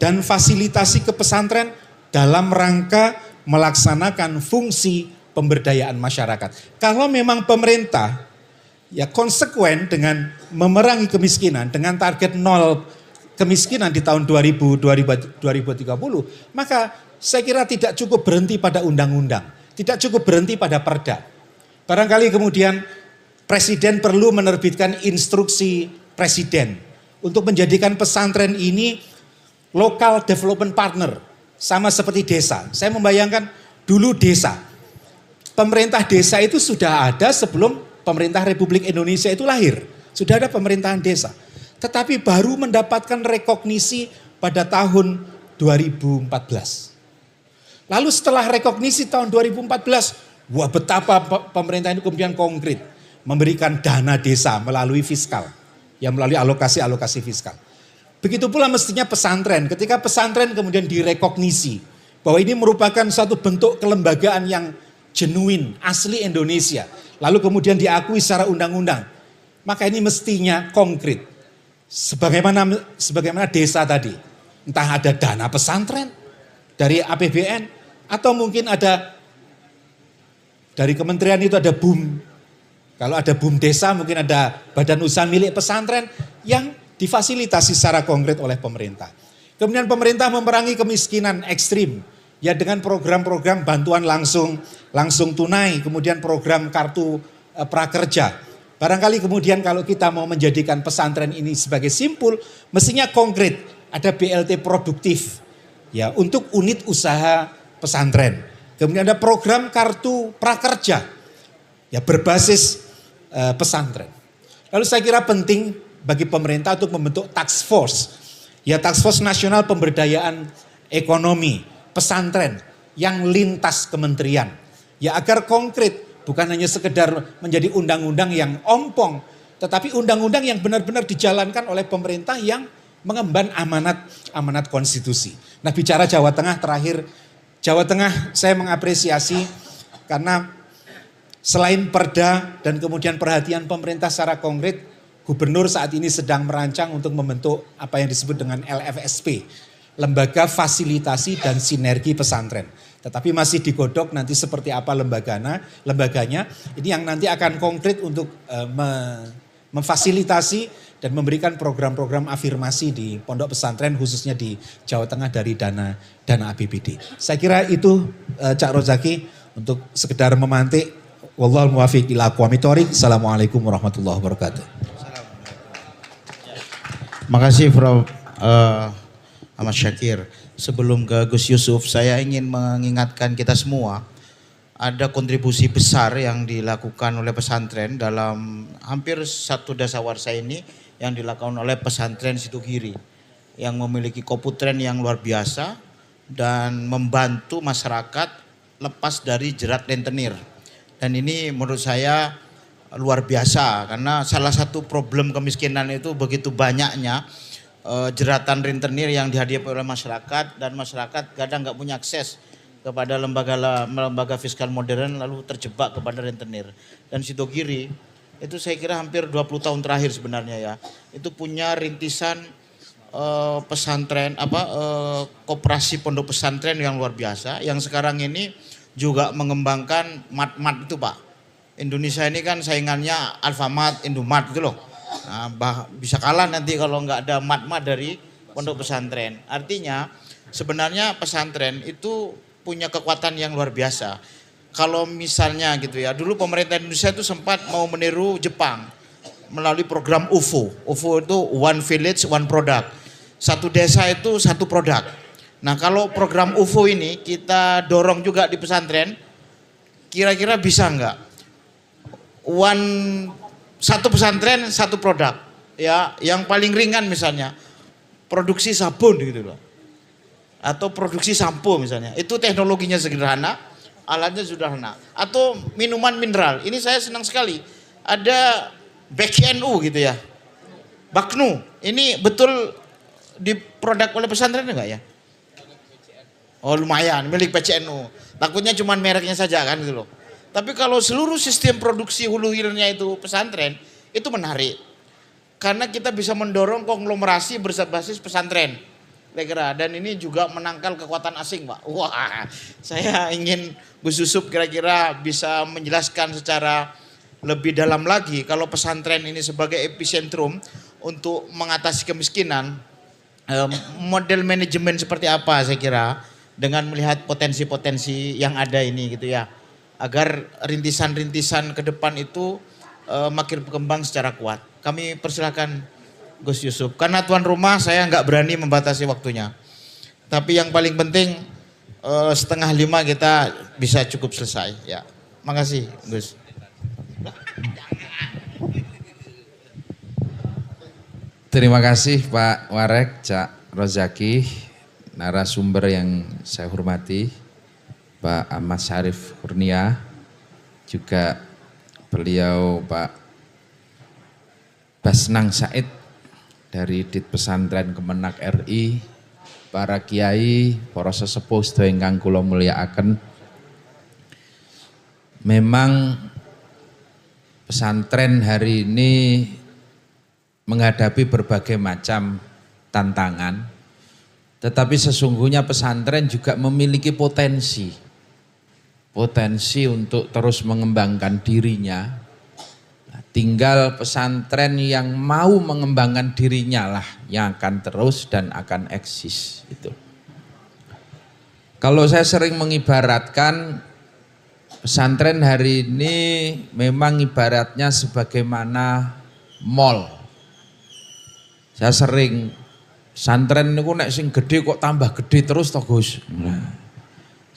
dan fasilitasi ke pesantren dalam rangka melaksanakan fungsi pemberdayaan masyarakat. Kalau memang pemerintah ya konsekuen dengan memerangi kemiskinan dengan target 0 kemiskinan di tahun 2030, maka saya kira tidak cukup berhenti pada undang-undang, tidak cukup berhenti pada perda. Barangkali kemudian presiden perlu menerbitkan instruksi presiden untuk menjadikan pesantren ini local development partner, sama seperti desa. Saya membayangkan dulu desa, pemerintah desa itu sudah ada sebelum pemerintah Republik Indonesia itu lahir. Sudah ada pemerintahan desa. Tetapi baru mendapatkan rekognisi pada tahun 2014. Lalu setelah rekognisi tahun 2014, wah betapa pemerintah ini kemudian konkret. Memberikan dana desa melalui fiskal. Ya melalui alokasi fiskal. Begitu pula mestinya pesantren. Ketika pesantren kemudian direkognisi. Bahwa ini merupakan satu bentuk kelembagaan yang genuine, asli Indonesia. Lalu kemudian diakui secara undang-undang. Maka ini mestinya konkret. Sebagaimana desa tadi. Entah ada dana pesantren dari APBN. Atau mungkin ada dari kementerian itu ada BUM. Kalau ada BUM desa mungkin ada badan usaha milik pesantren yang difasilitasi secara konkret oleh pemerintah. Kemudian pemerintah memerangi kemiskinan ekstrim. Ya dengan program-program bantuan langsung tunai, kemudian program kartu prakerja. Barangkali kemudian kalau kita mau menjadikan pesantren ini sebagai simpul, mestinya konkret, ada BLT produktif ya untuk unit usaha pesantren. Kemudian ada program kartu prakerja ya berbasis pesantren. Lalu saya kira penting bagi pemerintah untuk membentuk task force, ya task force nasional pemberdayaan ekonomi pesantren yang lintas kementerian. Ya agar konkret, bukan hanya sekedar menjadi undang-undang yang ompong, tetapi undang-undang yang benar-benar dijalankan oleh pemerintah yang mengemban amanat konstitusi. Nah bicara Jawa Tengah terakhir, Jawa Tengah saya mengapresiasi karena selain perda dan kemudian perhatian pemerintah secara konkret, gubernur saat ini sedang merancang untuk membentuk apa yang disebut dengan LFSP. Lembaga Fasilitasi dan Sinergi Pesantren. Tetapi masih digodok nanti seperti apa lembaganya. Ini yang nanti akan konkret untuk memfasilitasi dan memberikan program-program afirmasi di pondok pesantren khususnya di Jawa Tengah dari dana APBD. Saya kira itu Cak Rozaki untuk sekedar memantik. Wallahul muwaffiq ila aqwamit thoriq. Assalamualaikum warahmatullahi wabarakatuh. Makasih Prof. Ahmad Syakir. Sebelum ke Gus Yusuf, saya ingin mengingatkan kita semua, ada kontribusi besar yang dilakukan oleh pesantren dalam hampir satu dasawarsa ini yang dilakukan oleh pesantren Sidogiri yang memiliki komputren yang luar biasa dan membantu masyarakat lepas dari jerat rentenir. Dan ini menurut saya luar biasa karena salah satu problem kemiskinan itu begitu banyaknya jeratan rentenir yang dihadapi oleh masyarakat dan masyarakat kadang nggak punya akses kepada lembaga fiskal modern lalu terjebak kepada rentenir. Dan Sidogiri itu saya kira hampir 20 tahun terakhir sebenarnya ya itu punya rintisan pesantren koperasi pondok pesantren yang luar biasa yang sekarang ini juga mengembangkan mat-mat itu Pak. Indonesia ini kan saingannya Alfamart, Indomart gitu loh. Nah, bisa kalah nanti kalau nggak ada mat-mat dari pondok pesantren. Artinya sebenarnya pesantren itu punya kekuatan yang luar biasa. Kalau misalnya gitu ya, dulu pemerintah Indonesia itu sempat mau meniru Jepang. melalui program UFO. UFO itu One Village One Product. Satu desa itu satu produk. Nah kalau program UFO ini kita dorong juga di pesantren, kira-kira bisa nggak? Satu pesantren satu produk, ya. Yang paling ringan misalnya produksi sabun gitu loh, atau produksi sampo misalnya. Itu teknologinya sederhana, alatnya sederhana. Atau minuman mineral. Ini saya senang sekali. Ada BKNU gitu ya, Baknu. Ini betul diproduk oleh pesantren enggak ya? Oh lumayan, milik PCNU. Takutnya cuma mereknya saja kan gitu loh. Tapi kalau seluruh sistem produksi hulu hilirnya itu pesantren, itu menarik. Karena kita bisa mendorong konglomerasi berbasis pesantren. Kira-kira. Dan ini juga menangkal kekuatan asing, Pak. Wah, saya ingin Gus Yusuf kira-kira bisa menjelaskan secara lebih dalam lagi kalau pesantren ini sebagai epicentrum untuk mengatasi kemiskinan, model manajemen seperti apa saya kira dengan melihat potensi-potensi yang ada ini gitu ya, agar rintisan-rintisan ke depan itu makin berkembang secara kuat. Kami persilakan Gus Yusuf. Karena tuan rumah saya nggak berani membatasi waktunya. Tapi yang paling penting 4:30 kita bisa cukup selesai. Ya, makasih Gus. Terima kasih Pak Warek, Cak Rozaki, narasumber yang saya hormati, Pak Ahmad Syarif Kurnia, juga beliau Pak Basnang Said dari Dit Pesantren Kemenak RI, para kiai, para sesepuh sedaya ingkang kula mulyakaken. Memang pesantren hari ini menghadapi berbagai macam tantangan, tetapi sesungguhnya pesantren juga memiliki potensi untuk terus mengembangkan dirinya. Nah, tinggal pesantren yang mau mengembangkan dirinya lah yang akan terus dan akan eksis. Itu. Kalau saya sering mengibaratkan pesantren hari ini memang ibaratnya sebagaimana mall. Saya sering pesantren niku nek sing gede kok tambah gede terus toh Gus. Nah,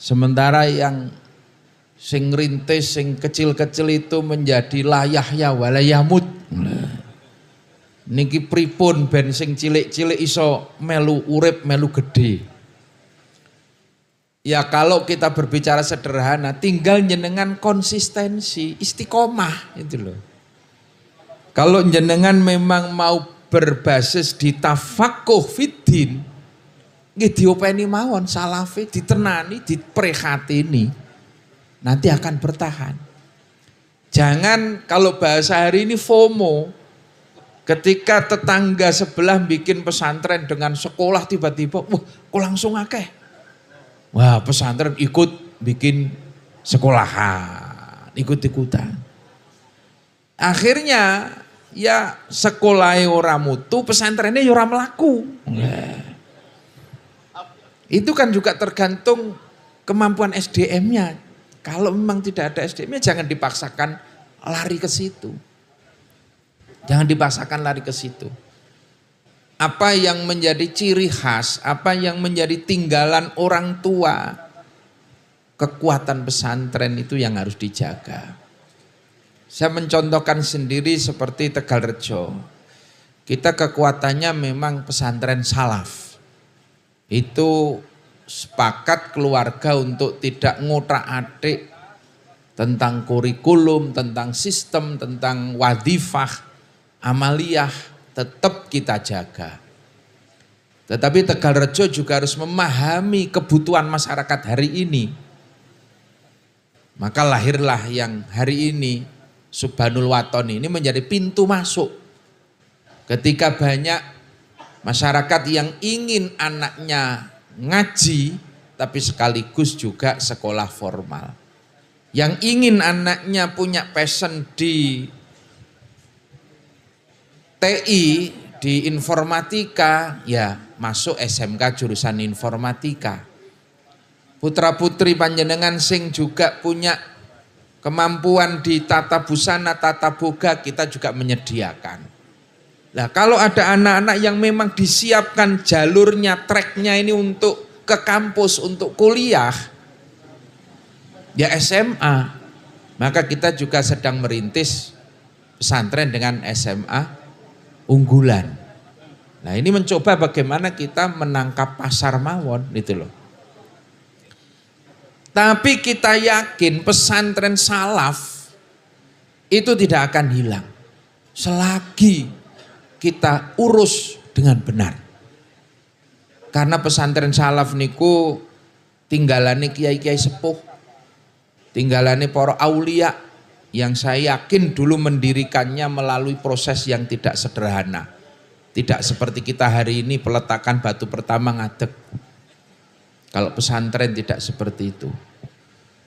sementara yang sing rintis, sing kecil-kecil itu menjadi layahya walayamut. Nah, niki pripun ben sing cilik-cilik iso melu urip melu gede. Ya kalau kita berbicara sederhana, tinggal jenengan konsistensi, istiqomah itu loh. Kalau jenengan memang mau berbasis di tafakuh fiddin, nggih diopeni mawon salafi, ditenani, diprihatini, nanti akan bertahan. Jangan kalau bahasa hari ini FOMO, ketika tetangga sebelah bikin pesantren dengan sekolah tiba-tiba, wah kok langsung akeh. Wah pesantren ikut bikin sekolahan, ikut-ikutan. Akhirnya ya sekolahnya ora mutu, pesantrennya ya ora mlaku. Itu kan juga tergantung kemampuan SDM-nya. Kalau memang tidak ada SDM-nya jangan dipaksakan lari ke situ. Jangan dipaksakan lari ke situ. Apa yang menjadi ciri khas, apa yang menjadi tinggalan orang tua, kekuatan pesantren itu yang harus dijaga. Saya mencontohkan sendiri seperti Tegalrejo. Kita kekuatannya memang pesantren salaf. Itu sepakat keluarga untuk tidak ngotak-atik tentang kurikulum, tentang sistem, tentang wadifah, amaliyah, tetap kita jaga. Tetapi Tegalrejo juga harus memahami kebutuhan masyarakat hari ini. Maka lahirlah yang hari ini Subhanul Waton ini menjadi pintu masuk. Ketika banyak masyarakat yang ingin anaknya ngaji, tapi sekaligus juga sekolah formal. Yang ingin anaknya punya passion di TI, di informatika, ya masuk SMK jurusan informatika. Putra putri panjenengan sing juga punya kemampuan di tata busana, tata boga kita juga menyediakan. Nah kalau ada anak-anak yang memang disiapkan jalurnya, treknya ini untuk ke kampus, untuk kuliah, ya SMA, maka kita juga sedang merintis pesantren dengan SMA unggulan. Nah ini mencoba bagaimana kita menangkap pasar mawon gitu loh. Tapi kita yakin pesantren salaf itu tidak akan hilang selagi kita urus dengan benar. Karena pesantren salaf niku tinggalane kiai-kiai sepuh, tinggalane para aulia yang saya yakin dulu mendirikannya melalui proses yang tidak sederhana. Tidak seperti kita hari ini peletakan batu pertama ngadeg. Kalau pesantren tidak seperti itu.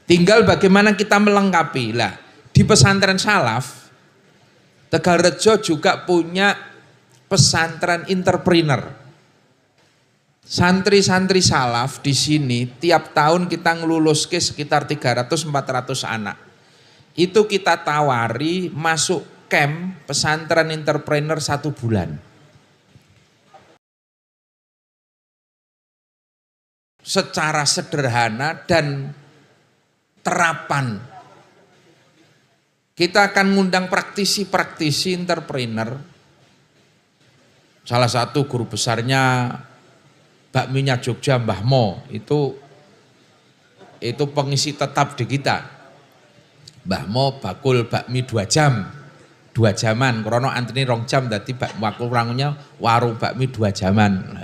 Tinggal bagaimana kita melengkapi. Lah, di pesantren salaf, Tegalrejo juga punya pesantren entrepreneur. Santri-santri salaf di sini tiap tahun kita ngeluluske sekitar 300-400 anak. Itu kita tawari masuk camp pesantren entrepreneur 1 bulan. Secara sederhana dan terapan. Kita akan ngundang praktisi-praktisi entrepreneur. Salah satu guru besarnya bakminya Jogja Mbah Mo, itu pengisi tetap di kita. Mbah Mo bakul bakmi 2 jam. 2 jaman, krono antri 2 jam dadi bakul rangunya warung bakmi 2 jaman.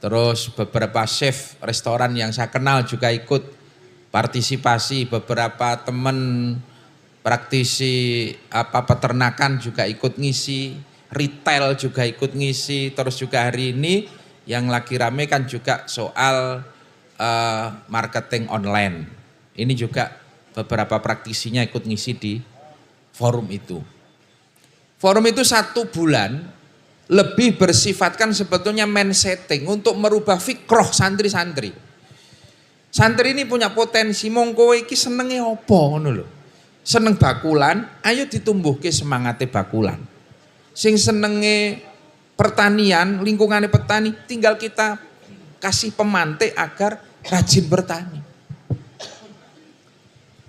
Terus beberapa chef restoran yang saya kenal juga ikut partisipasi, beberapa teman praktisi peternakan juga ikut ngisi, retail juga ikut ngisi, terus juga hari ini yang lagi rame kan juga soal marketing online. Ini juga beberapa praktisinya ikut ngisi di forum itu. Forum itu 1 bulan lebih bersifatkan sebetulnya mind setting untuk merubah fikroh santri-santri. Santri ini punya potensi, mongko iki senenge opo ngono lho. Seneng bakulan, ayo ditumbuhke semangate bakulan. Sing senenge pertanian, lingkungannya petani, tinggal kita kasih pemantik agar rajin bertani.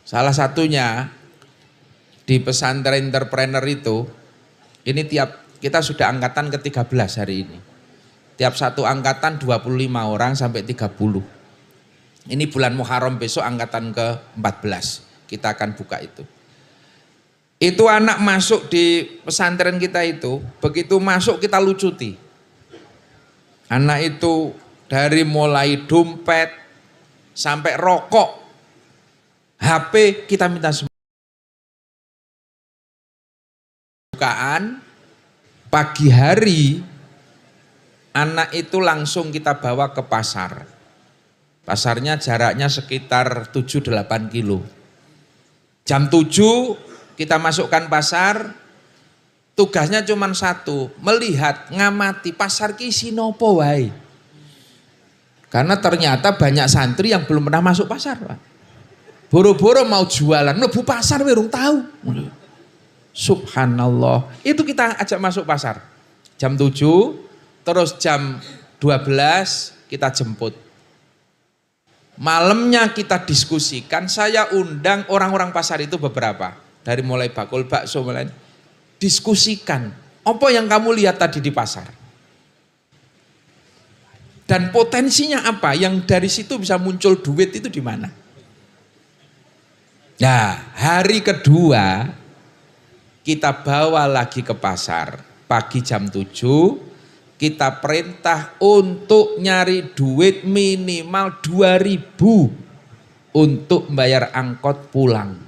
Salah satunya di pesantren entrepreneur itu, ini kita sudah angkatan ke-13 hari ini. Tiap satu angkatan 25 orang sampai 30. Ini bulan Muharram besok angkatan ke-14. Kita akan buka itu. Itu anak masuk di pesantren kita itu, begitu masuk kita lucuti. Anak itu dari mulai dompet sampai rokok, HP kita minta semua. Bukaan, pagi hari anak itu langsung kita bawa ke pasar. Pasarnya jaraknya sekitar 7-8 kilo. Jam 7 kita masukkan pasar, tugasnya cuma 1, melihat, ngamati pasar ki isi nopo wae. Karena ternyata banyak santri yang belum pernah masuk pasar, Pak. Boro-boro mau jualan, mlebu pasar we urung tahu. Subhanallah. Itu kita ajak masuk pasar. Jam 7, terus jam 12 kita jemput. Malamnya kita diskusikan, saya undang orang-orang pasar itu beberapa. Dari mulai bakul bakso, mulai diskusikan. Apa yang kamu lihat tadi di pasar? Dan potensinya apa? Yang dari situ bisa muncul duit itu di mana? Nah, hari kedua kita bawa lagi ke pasar. Pagi jam 7 kita perintah untuk nyari duit minimal 2.000 untuk membayar angkot pulang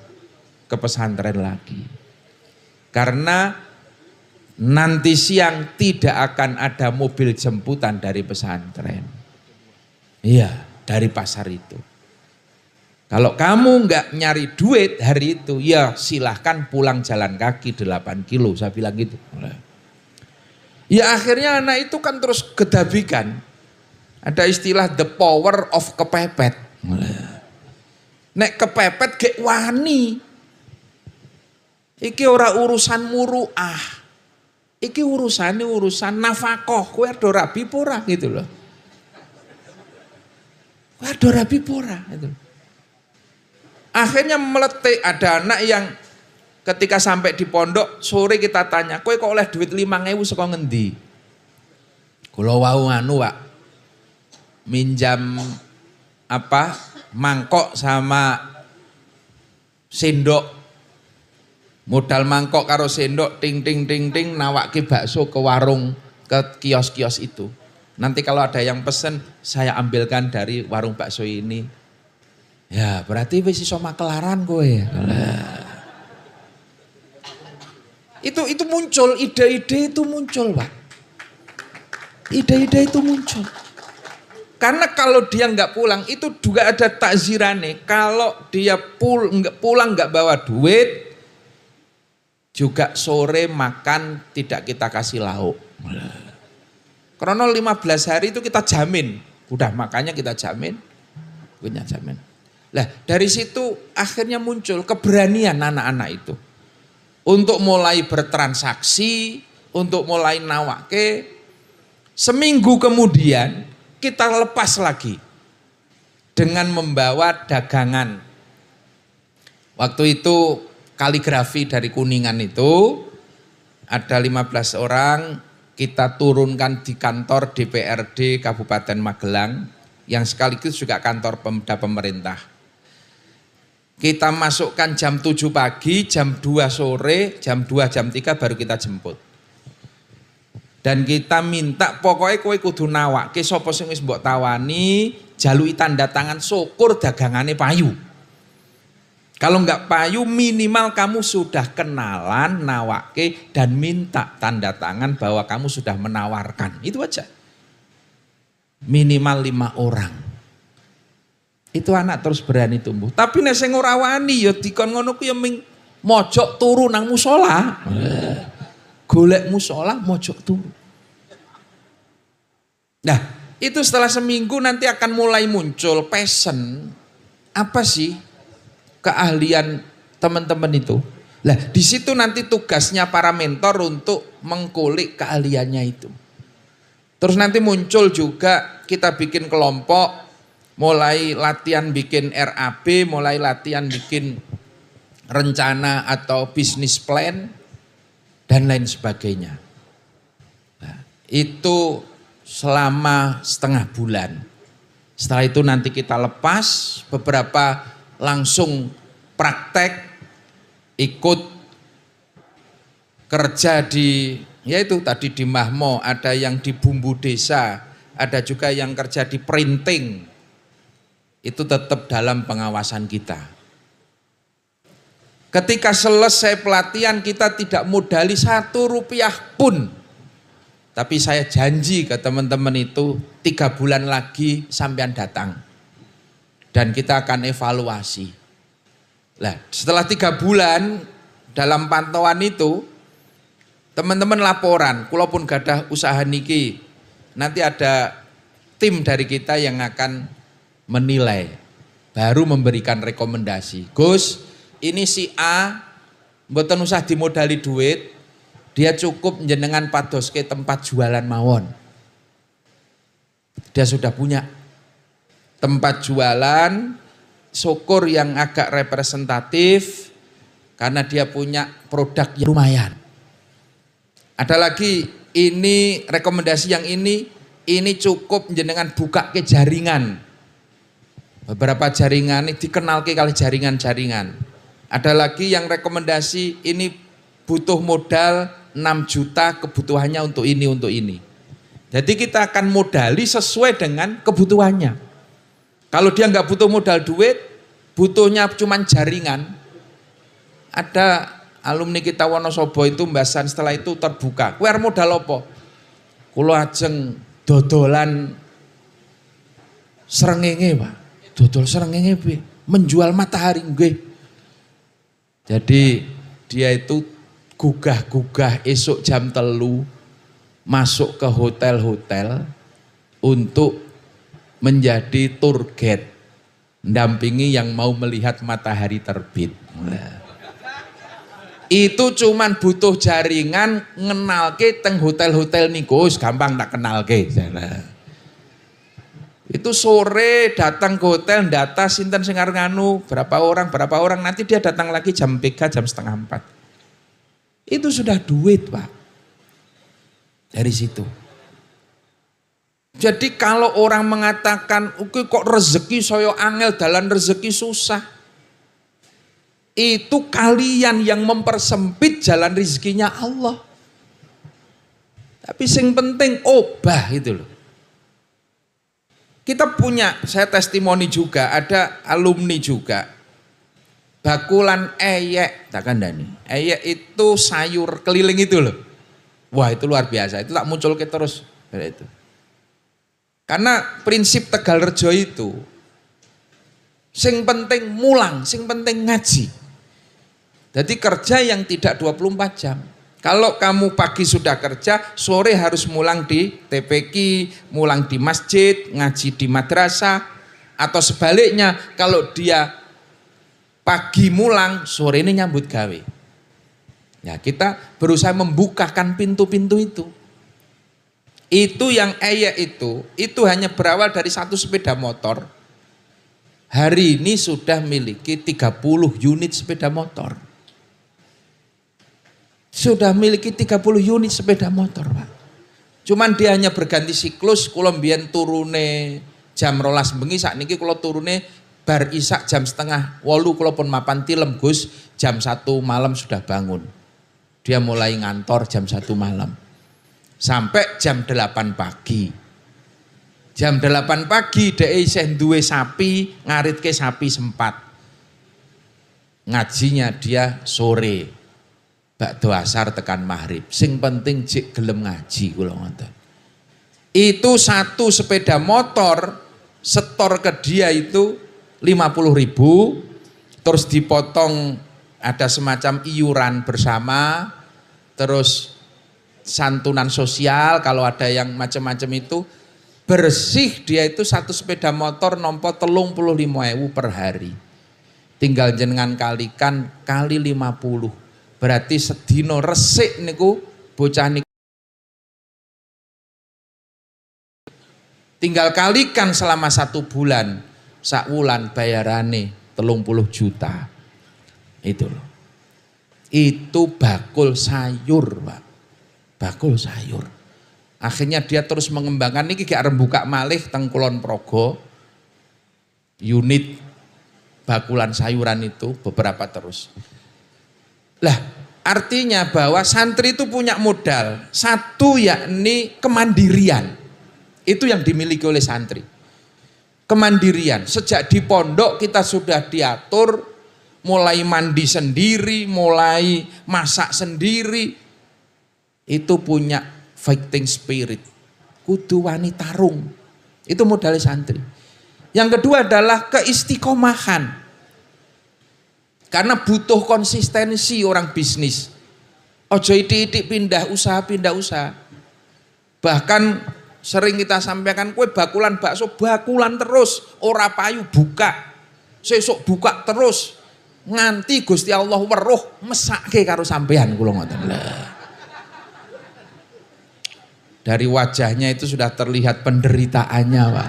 ke pesantren lagi. Karena nanti siang tidak akan ada mobil jemputan dari pesantren. Iya, dari pasar itu. Kalau kamu nggak nyari duit hari itu, ya silahkan pulang jalan kaki 8 kilo, saya bilang gitu. Ya akhirnya anak itu kan terus gedabikan. Ada istilah the power of kepepet. Nek kepepet gek wani. Iki ora urusan muruah. Iki urusan nafkah. Kowe ado rabi pora gitu loh. Kowe ado rabi pora gitu. Akhirnya meletik, ada anak yang ketika sampai di pondok sore kita tanya, kowe kok oleh duit 5.000 saka ngendi? Kula wau anu, Pak. Minjam mangkok sama sendok. Modal mangkok karo sendok ting nawake bakso ke warung, ke kios-kios itu. Nanti kalau ada yang pesen saya ambilkan dari warung bakso ini. Ya, berarti wis iso makelaran kowe. Itu muncul, ide-ide itu muncul, Pak. Ide-ide itu muncul. Karena kalau dia nggak pulang, itu juga ada takzirane. Kalau dia pulang nggak bawa duit, juga sore makan tidak kita kasih lauk. Karena 15 hari itu kita jamin. Udah makanya kita jamin, punya jamin. Lah dari situ akhirnya muncul keberanian anak-anak itu. Untuk mulai bertransaksi, untuk mulai nawake. Seminggu kemudian kita lepas lagi dengan membawa dagangan. Waktu itu kaligrafi dari Kuningan itu ada 15 orang kita turunkan di kantor DPRD Kabupaten Magelang yang sekaligus juga kantor Pemda pemerintah. Kita masukkan jam 7 pagi, jam 2 sore, jam 2, jam 3 baru kita jemput. Dan kita minta pokoknya kowe kudu nawake sapa sing wis mbok tawani, jaluki tanda tangan syukur dagangane payu. Kalau enggak payu minimal kamu sudah kenalan, nawake dan minta tanda tangan bahwa kamu sudah menawarkan. Itu aja. Minimal 5 orang. Itu anak terus berani tumbuh. Tapi nek sing ora wani ya dikon ngono ku ya mojok turu nang musala. Golek musala mojok turu. Nah, itu setelah seminggu nanti akan mulai muncul passion. Apa sih keahlian teman-teman itu? Lah, di situ nanti tugasnya para mentor untuk mengkulik keahliannya itu. Terus nanti muncul juga kita bikin kelompok, mulai latihan bikin RAB, mulai latihan bikin rencana atau bisnis plan, dan lain sebagainya. Nah, itu selama setengah bulan. Setelah itu nanti kita lepas, beberapa langsung praktek, ikut kerja di, yaitu tadi di Mahmo, ada yang di Bumbu Desa, ada juga yang kerja di printing. Itu tetap dalam pengawasan kita. Ketika selesai pelatihan kita tidak modali 1 rupiah pun. Tapi saya janji ke teman-teman itu 3 bulan lagi sampean datang. Dan kita akan evaluasi. Nah, setelah 3 bulan dalam pantauan itu, teman-teman laporan, kula pun gadah usaha niki. Nanti ada tim dari kita yang akan menilai, baru memberikan rekomendasi. Gus, ini si A, mboten usah dimodali duit, dia cukup jenengan padoske tempat jualan mawon. Dia sudah punya tempat jualan, syukur yang agak representatif, karena dia punya produk yang lumayan. Ada lagi, ini rekomendasi yang ini cukup jenengan buka ke jaringan. Beberapa jaringan ini dikenal ke kali jaringan-jaringan. Ada lagi yang rekomendasi ini butuh modal 6 juta kebutuhannya untuk ini. Jadi kita akan modali sesuai dengan kebutuhannya. Kalau dia nggak butuh modal duit, butuhnya cuman jaringan. Ada alumni kita Wonosobo itu mbasan setelah itu terbuka. Kowe arep modal apa? Kula ajeng dodolan srengenge, Pak. Dodol srengenge piye? Menjual matahari nggih. Jadi dia itu gugah-gugah esok jam 3 masuk ke hotel-hotel untuk menjadi tour guide, mendampingi yang mau melihat matahari terbit. Nah, Itu cuman butuh jaringan ngenalke teng hotel-hotel niku gampang tak kenalke. Itu sore datang ke hotel data sinten sing arep nganu berapa orang nanti dia datang lagi jam 3 jam setengah 4. Itu sudah duit, Pak. Dari situ. Jadi kalau orang mengatakan kok rezeki saya angel dalan rezeki susah. Itu kalian yang mempersempit jalan rezekinya Allah. Tapi yang penting obah itu loh. Kita punya, saya testimoni juga, ada alumni juga. Bakulan eyek, tak kandani. Eyek itu sayur keliling itu loh. Wah itu luar biasa, itu tak muncul ke terus. Itu. Karena prinsip Tegalrejo itu, sing penting mulang, sing penting ngaji. Jadi kerja yang tidak 24 jam. Kalau kamu pagi sudah kerja, sore harus mulang di TPQ, mulang di masjid, ngaji di madrasah. Atau sebaliknya, kalau dia pagi mulang, sore ini nyambut gawe. Ya, kita berusaha membukakan pintu-pintu itu. Itu yang itu hanya berawal dari satu sepeda motor. Hari ini sudah miliki 30 unit sepeda motor. Sudah miliki 30 unit sepeda motor, Pak. Cuman dia hanya berganti siklus, kula mbiyen turune jam 12 bengi, sakniki kula turune bar isak jam setengah 8 kula pun mapan tilem Gus, jam 1 malam sudah bangun. Dia mulai ngantor jam 1 malam. Sampai jam 8 pagi. Jam 8 pagi dhek isih duwe sapi, ngaritke sapi sempat. Ngajinya dia sore. Bakdo asar tekan maghrib. Sing penting jek gelem ngaji kula ngoten. Itu satu sepeda motor setor ke dia itu 50.000, terus dipotong ada semacam iuran bersama, terus santunan sosial kalau ada yang macam-macam itu. Bersih dia itu satu sepeda motor nompo 35.000 per hari. Tinggal jenengan kalikan kali 50. Berarti sedino resik niku bocah niku. Tinggal kalikan selama 1 bulan, sak wulan bayarane 30 juta. Itu loh. Itu bakul sayur, Pak. Bakul sayur. Akhirnya dia terus mengembangkan niki gak arep buka malih teng Kulon Progo. Unit bakulan sayuran itu beberapa terus. Lah, artinya bahwa santri itu punya modal. Satu yakni kemandirian. Itu yang dimiliki oleh santri. Kemandirian. Sejak di pondok kita sudah diatur, mulai mandi sendiri, mulai masak sendiri. Itu punya fighting spirit. Kudu wani tarung. Itu modal santri. Yang kedua adalah keistiqomahan. Karena butuh konsistensi orang bisnis. Ojo itik-itik pindah usaha. Bahkan sering kita sampaikan, kue bakulan bakso, bakulan terus. Ora payu buka. Sesuk buka terus. Nganti Gusti Allah weruh mesake karo sampean kula ngoten. Dari wajahnya itu sudah terlihat penderitaannya, Pak.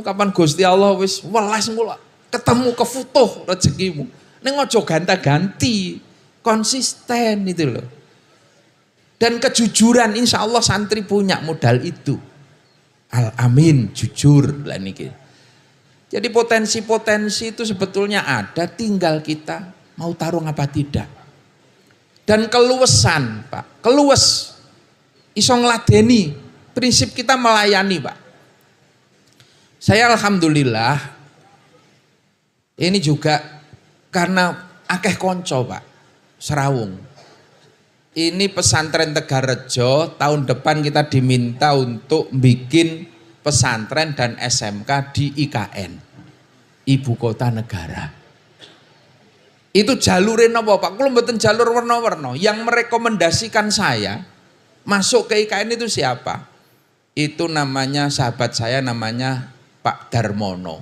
Kapan Gusti Allah wis welas mula ketemu kefutuh rezekimu. Ning aja ganta-ganti, konsisten itu loh. Dan kejujuran insya Allah santri punya modal itu. Al-amin, jujur lah niki. Jadi potensi-potensi itu sebetulnya ada, tinggal kita mau tarung apa tidak. Dan keluwesan, Pak, keluwes. Iso ngladeni, prinsip kita melayani, Pak. Saya alhamdulillah, ini juga karena akeh konco, Pak, serawung. Ini pesantren Tegalrejo, tahun depan kita diminta untuk bikin pesantren dan SMK di IKN, Ibu Kota Negara. Itu jalurin apa, Pak? Kalau mboten jalur warna-warna, yang merekomendasikan saya masuk ke IKN itu siapa? Itu namanya sahabat saya, namanya Pak Darmono.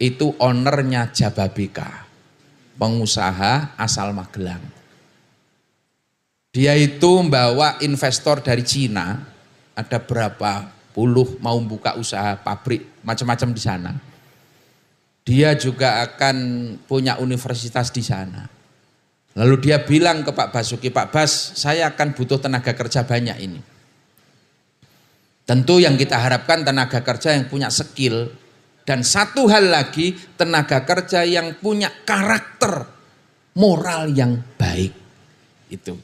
Itu ownernya Jababeka. pengusaha asal Magelang. Dia itu membawa investor dari Cina, ada berapa puluh mau buka usaha pabrik macam-macam di sana. Dia juga akan punya universitas di sana. Lalu dia bilang ke Pak Basuki, Pak Bas, saya akan butuh tenaga kerja banyak ini. Tentu yang kita harapkan tenaga kerja yang punya skill, dan satu hal lagi, tenaga kerja yang punya karakter moral yang baik. Itu.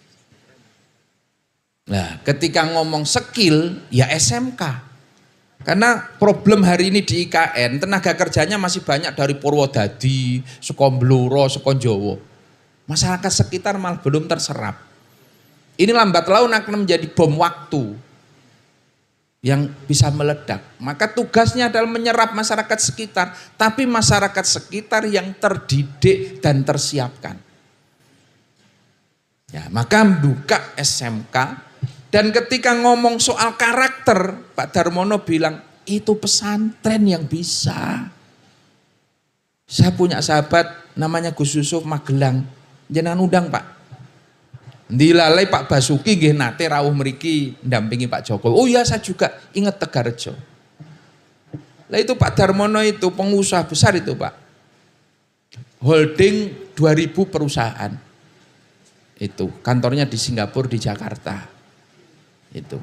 Nah, ketika ngomong skill, ya SMK. Karena problem hari ini di IKN, tenaga kerjanya masih banyak dari Purwodadi, Sukombluro, Sukonjowo. Masyarakat sekitar malah belum terserap. Ini lambat laun akan menjadi bom waktu yang bisa meledak. Maka tugasnya adalah menyerap masyarakat sekitar, tapi masyarakat sekitar yang terdidik dan tersiapkan. Ya, maka buka SMK. Dan ketika ngomong soal karakter, Pak Darmono bilang, itu pesantren yang bisa. Saya punya sahabat namanya Gus Yusuf Magelang, jenengan undang Pak. Dilalai Pak Basuki nggih nate rawuh mriki ndampingi Pak Jokowi. Oh iya, saya juga ingat Tegarrejo. Lah itu Pak Darmono itu pengusaha besar itu Pak. Holding 2000 perusahaan. Itu kantornya di Singapura, di Jakarta. Itu.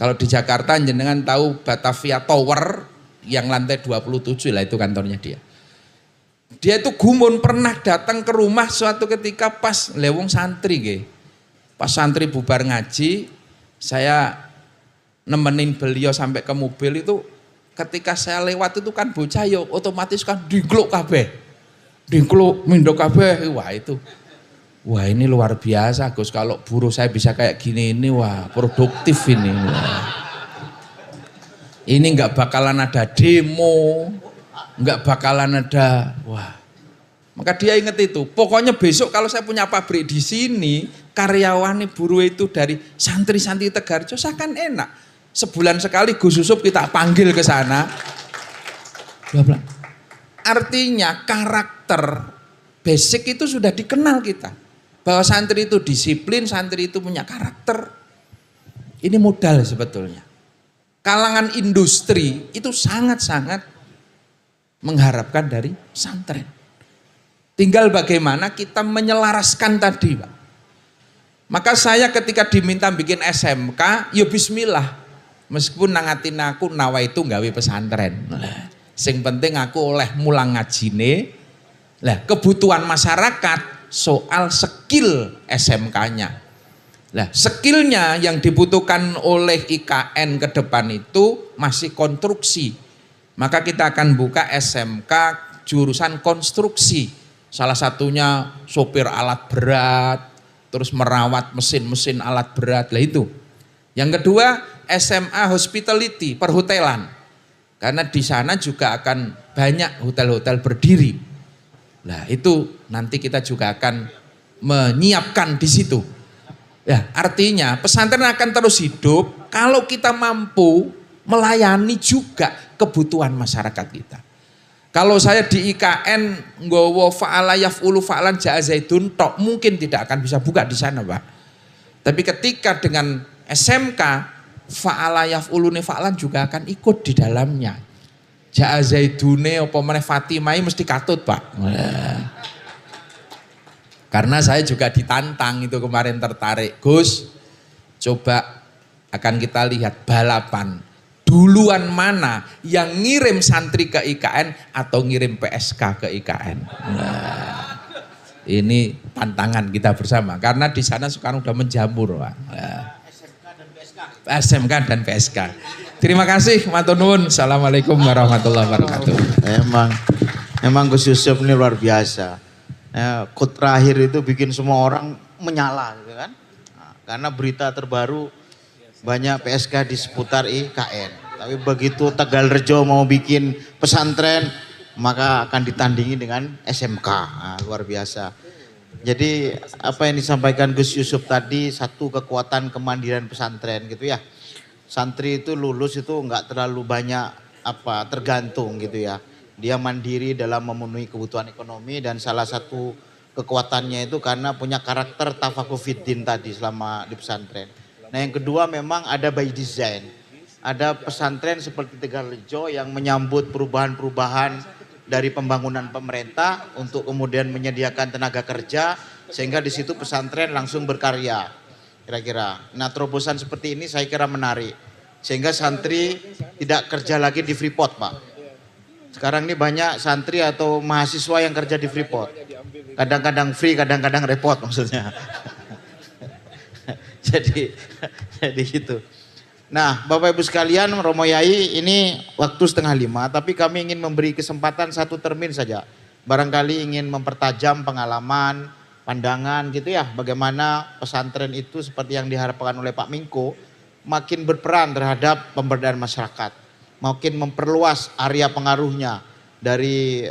Kalau di Jakarta jenengan tahu Batavia Tower yang lantai 27 lah, itu kantornya dia. Dia itu gumun pernah datang ke rumah suatu ketika pas lewong santri nggih. Pas santri bubar ngaji, saya nemenin beliau sampai ke mobil itu, ketika saya lewat itu kan bocah yo otomatis kan dingkluk kabeh. Dingkluk mindok kabeh. Wah ini luar biasa Gus, kalau buruh saya bisa kayak gini ini, wah produktif ini. Wah. Ini nggak bakalan ada demo, nggak bakalan ada, wah. Maka dia ingat itu, pokoknya besok kalau saya punya pabrik di sini, karyawan buruh itu dari santri-santri Tegarrejo, saya kan enak. Sebulan sekali Gus Yusuf kita panggil ke sana. Artinya karakter basic itu sudah dikenal kita. Bahwa santri itu disiplin, santri itu punya karakter. Ini modal sebetulnya. Kalangan industri itu sangat-sangat mengharapkan dari pesantren. Tinggal bagaimana kita menyelaraskan tadi Pak. Maka saya ketika diminta bikin SMK, ya bismillah. Meskipun nangatin aku nawa itu nggawe pesantren. Sing penting aku oleh mulang ngajine. Lah kebutuhan masyarakat soal skill SMK-nya. Nah, skillnya yang dibutuhkan oleh IKN ke depan itu masih konstruksi. Maka kita akan buka SMK jurusan konstruksi. Salah satunya sopir alat berat, terus merawat mesin-mesin alat berat. Lah itu. Yang kedua, SMA Hospitality, perhotelan. Karena di sana juga akan banyak hotel-hotel berdiri. Nah itu nanti kita juga akan menyiapkan di situ. Ya, artinya pesantren akan terus hidup kalau kita mampu melayani juga kebutuhan masyarakat kita. Kalau saya di IKN nggowo fa'ala yaf'ulu fa'lan ja'a zaidun tok, mungkin tidak akan bisa buka di sana Pak. Tapi ketika dengan SMK fa'ala yaf'ulu fa'lan juga akan ikut di dalamnya. Ja'a zaidune apa meneh Fatimah mesti katut Pak. Karena saya juga ditantang itu kemarin, tertarik. Gus, coba akan kita lihat balapan. Duluan mana yang ngirim santri ke IKN atau ngirim PSK ke IKN. Nah, ini tantangan kita bersama. Karena di sana sekarang udah menjamur Pak. Nah, SMK dan PSK. Terima kasih, matur nuwun. Assalamualaikum warahmatullahi wabarakatuh. Emang Gus Yusuf ini luar biasa. Quote terakhir itu bikin semua orang menyala, gitu kan? Nah, karena berita terbaru banyak PSK di seputar IKN. Tapi begitu Tegalrejo mau bikin pesantren, maka akan ditandingi dengan SMK. Nah, luar biasa. Jadi apa yang disampaikan Gus Yusuf tadi, satu kekuatan kemandirian pesantren gitu ya. Santri itu lulus itu enggak terlalu banyak tergantung gitu ya. Dia mandiri dalam memenuhi kebutuhan ekonomi dan salah satu kekuatannya itu karena punya karakter tafakufiddin tadi selama di pesantren. Nah yang kedua memang ada by design. Ada pesantren seperti Tegarrejo yang menyambut perubahan-perubahan dari pembangunan pemerintah untuk kemudian menyediakan tenaga kerja sehingga di situ pesantren langsung berkarya kira-kira. Nah terobosan seperti ini saya kira menarik sehingga santri tidak kerja lagi di Freeport Pak. Sekarang ini banyak santri atau mahasiswa yang kerja di Freeport. Kadang-kadang free, kadang-kadang repot maksudnya. jadi gitu. Nah Bapak Ibu sekalian, Romo Yai ini waktu 4:30 tapi kami ingin memberi kesempatan 1 termin saja. Barangkali ingin mempertajam pengalaman, pandangan gitu ya. Bagaimana pesantren itu seperti yang diharapkan oleh Pak Mingko makin berperan terhadap pemberdayaan masyarakat. Makin memperluas area pengaruhnya dari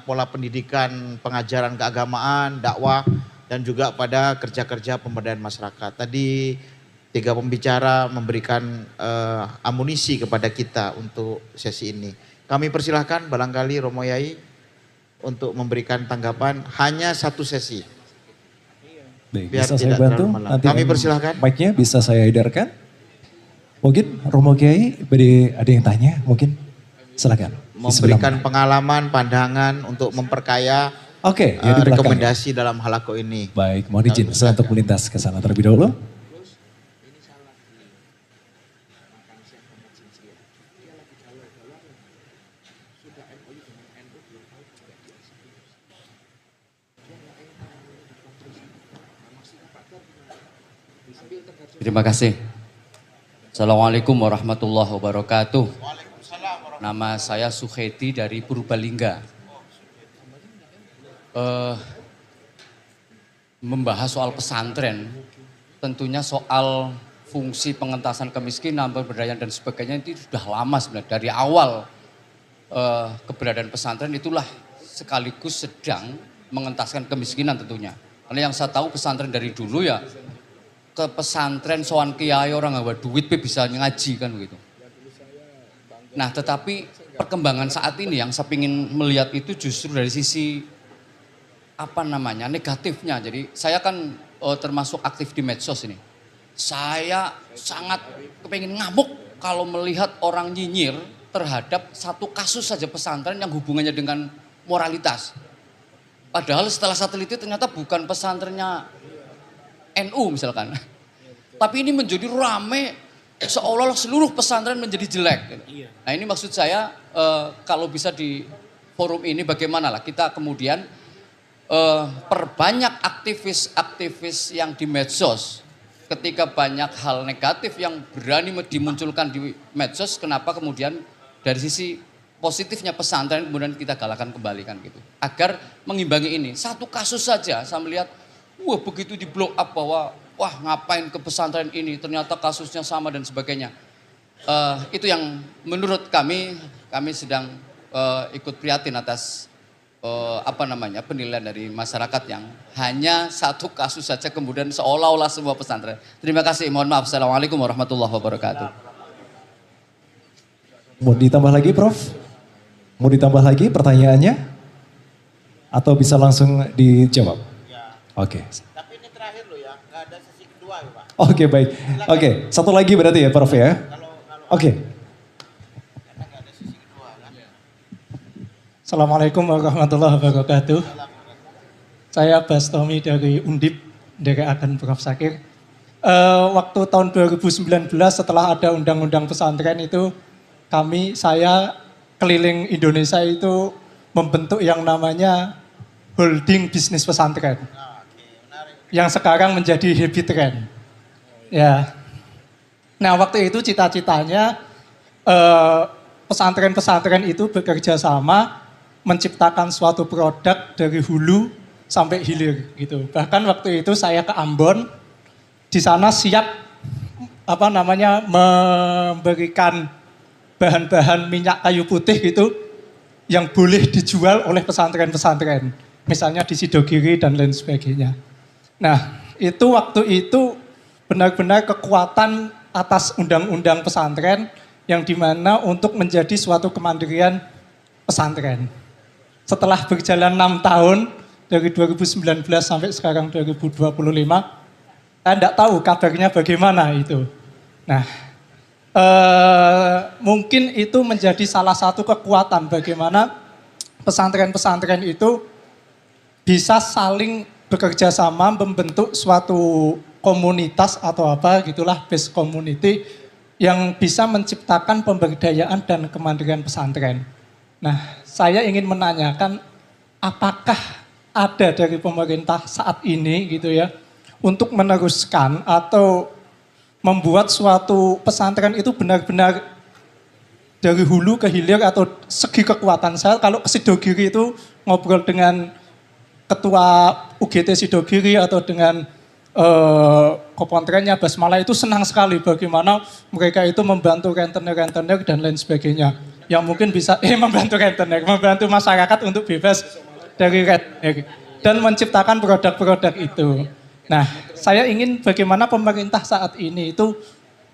pola pendidikan, pengajaran keagamaan, dakwah dan juga pada kerja-kerja pemberdayaan masyarakat. Tadi 3 pembicara memberikan amunisi kepada kita untuk sesi ini. Kami persilahkan barangkali Romo Yai untuk memberikan tanggapan hanya 1 sesi. Baik, Biar bisa saya tidak bantu? terlalu malam. Nanti Kami persilahkan. Mic-nya bisa saya edarkan. Mungkin Romo Kiai ada yang tanya mungkin. Silakan. Di sebelah Memberikan mana? pengalaman, pandangan untuk memperkaya Oke, ya di belakang. rekomendasi dalam halako ini. Baik, mohon izin saya untuk melintas ke sana terlebih dahulu. Terima kasih. Assalamualaikum warahmatullahi wabarakatuh. Nama saya Sukheti dari Purbalingga. Membahas soal pesantren, tentunya soal fungsi pengentasan kemiskinan, pemberdayaan dan sebagainya itu sudah lama sebenarnya. Dari awal keberadaan pesantren itulah sekaligus sedang mengentaskan kemiskinan tentunya. Karena yang saya tahu pesantren dari dulu ya ke pesantren soan kiai orang nggak duit bisa ngaji kan begitu. Nah tetapi perkembangan saat ini yang saya ingin melihat itu justru dari sisi negatifnya. Jadi saya kan termasuk aktif di medsos ini. Saya sangat kepengen ngamuk kalau melihat orang nyinyir terhadap satu kasus saja pesantren yang hubungannya dengan moralitas. Padahal setelah saya teliti ternyata bukan pesantrennya NU misalkan. Tapi ini menjadi rame seolah-olah seluruh pesantren menjadi jelek. Nah ini maksud saya kalau bisa di forum ini bagaimana lah kita kemudian perbanyak aktivis-aktivis yang di medsos. Ketika banyak hal negatif yang berani dimunculkan di medsos, kenapa kemudian dari sisi positifnya pesantren kemudian kita galakan kembali kan gitu. Agar mengimbangi ini. Satu kasus saja saya melihat wah begitu di blow up bahwa wah ngapain ke pesantren ini ternyata kasusnya sama dan sebagainya. Itu yang menurut kami sedang ikut prihatin atas penilaian dari masyarakat yang hanya satu kasus saja kemudian seolah-olah semua pesantren. Terima kasih, mohon maaf. Assalamualaikum warahmatullahi wabarakatuh. Mau ditambah lagi Prof? Mau ditambah lagi pertanyaannya? Atau bisa langsung dijawab? Oke. Tapi ini terakhir loh ya, nggak ada sesi kedua ya Pak. Oke baik. Oke, satu lagi berarti ya Prof ya? Oke. Karena nggak ada sesi kedua kan. Assalamualaikum warahmatullahi wabarakatuh. Saya Bastomi dari Undip, dari akan Prof. Syakir. Waktu tahun 2019 setelah ada undang-undang pesantren itu, saya keliling Indonesia itu membentuk yang namanya holding bisnis pesantren. Yang sekarang menjadi habit trend. Ya. Nah waktu itu cita-citanya pesantren-pesantren itu bekerja sama menciptakan suatu produk dari hulu sampai hilir gitu. Bahkan waktu itu saya ke Ambon, di sana siap memberikan bahan-bahan minyak kayu putih gitu yang boleh dijual oleh pesantren-pesantren. Misalnya di Sidogiri dan lain sebagainya. Nah, waktu itu benar-benar kekuatan atas undang-undang pesantren yang dimana untuk menjadi suatu kemandirian pesantren. Setelah berjalan 6 tahun, dari 2019 sampai sekarang 2025, saya tidak tahu kabarnya bagaimana itu. Nah, mungkin itu menjadi salah satu kekuatan bagaimana pesantren-pesantren itu bisa saling bekerja sama membentuk suatu komunitas atau apa gitulah, base community yang bisa menciptakan pemberdayaan dan kemandirian pesantren. Nah, saya ingin menanyakan apakah ada dari pemerintah saat ini gitu ya untuk meneruskan atau membuat suatu pesantren itu benar-benar dari hulu ke hilir atau segi kekuatan. Saya kalau ke Sidogiri itu ngobrol dengan ketua UGT Sidogiri atau dengan kopontrennya Basmala itu senang sekali bagaimana mereka itu membantu rentenir-rentenir dan lain sebagainya. Yang mungkin bisa membantu rentenir, membantu masyarakat untuk bebas dari rentenir dan menciptakan produk-produk itu. Nah, saya ingin bagaimana pemerintah saat ini itu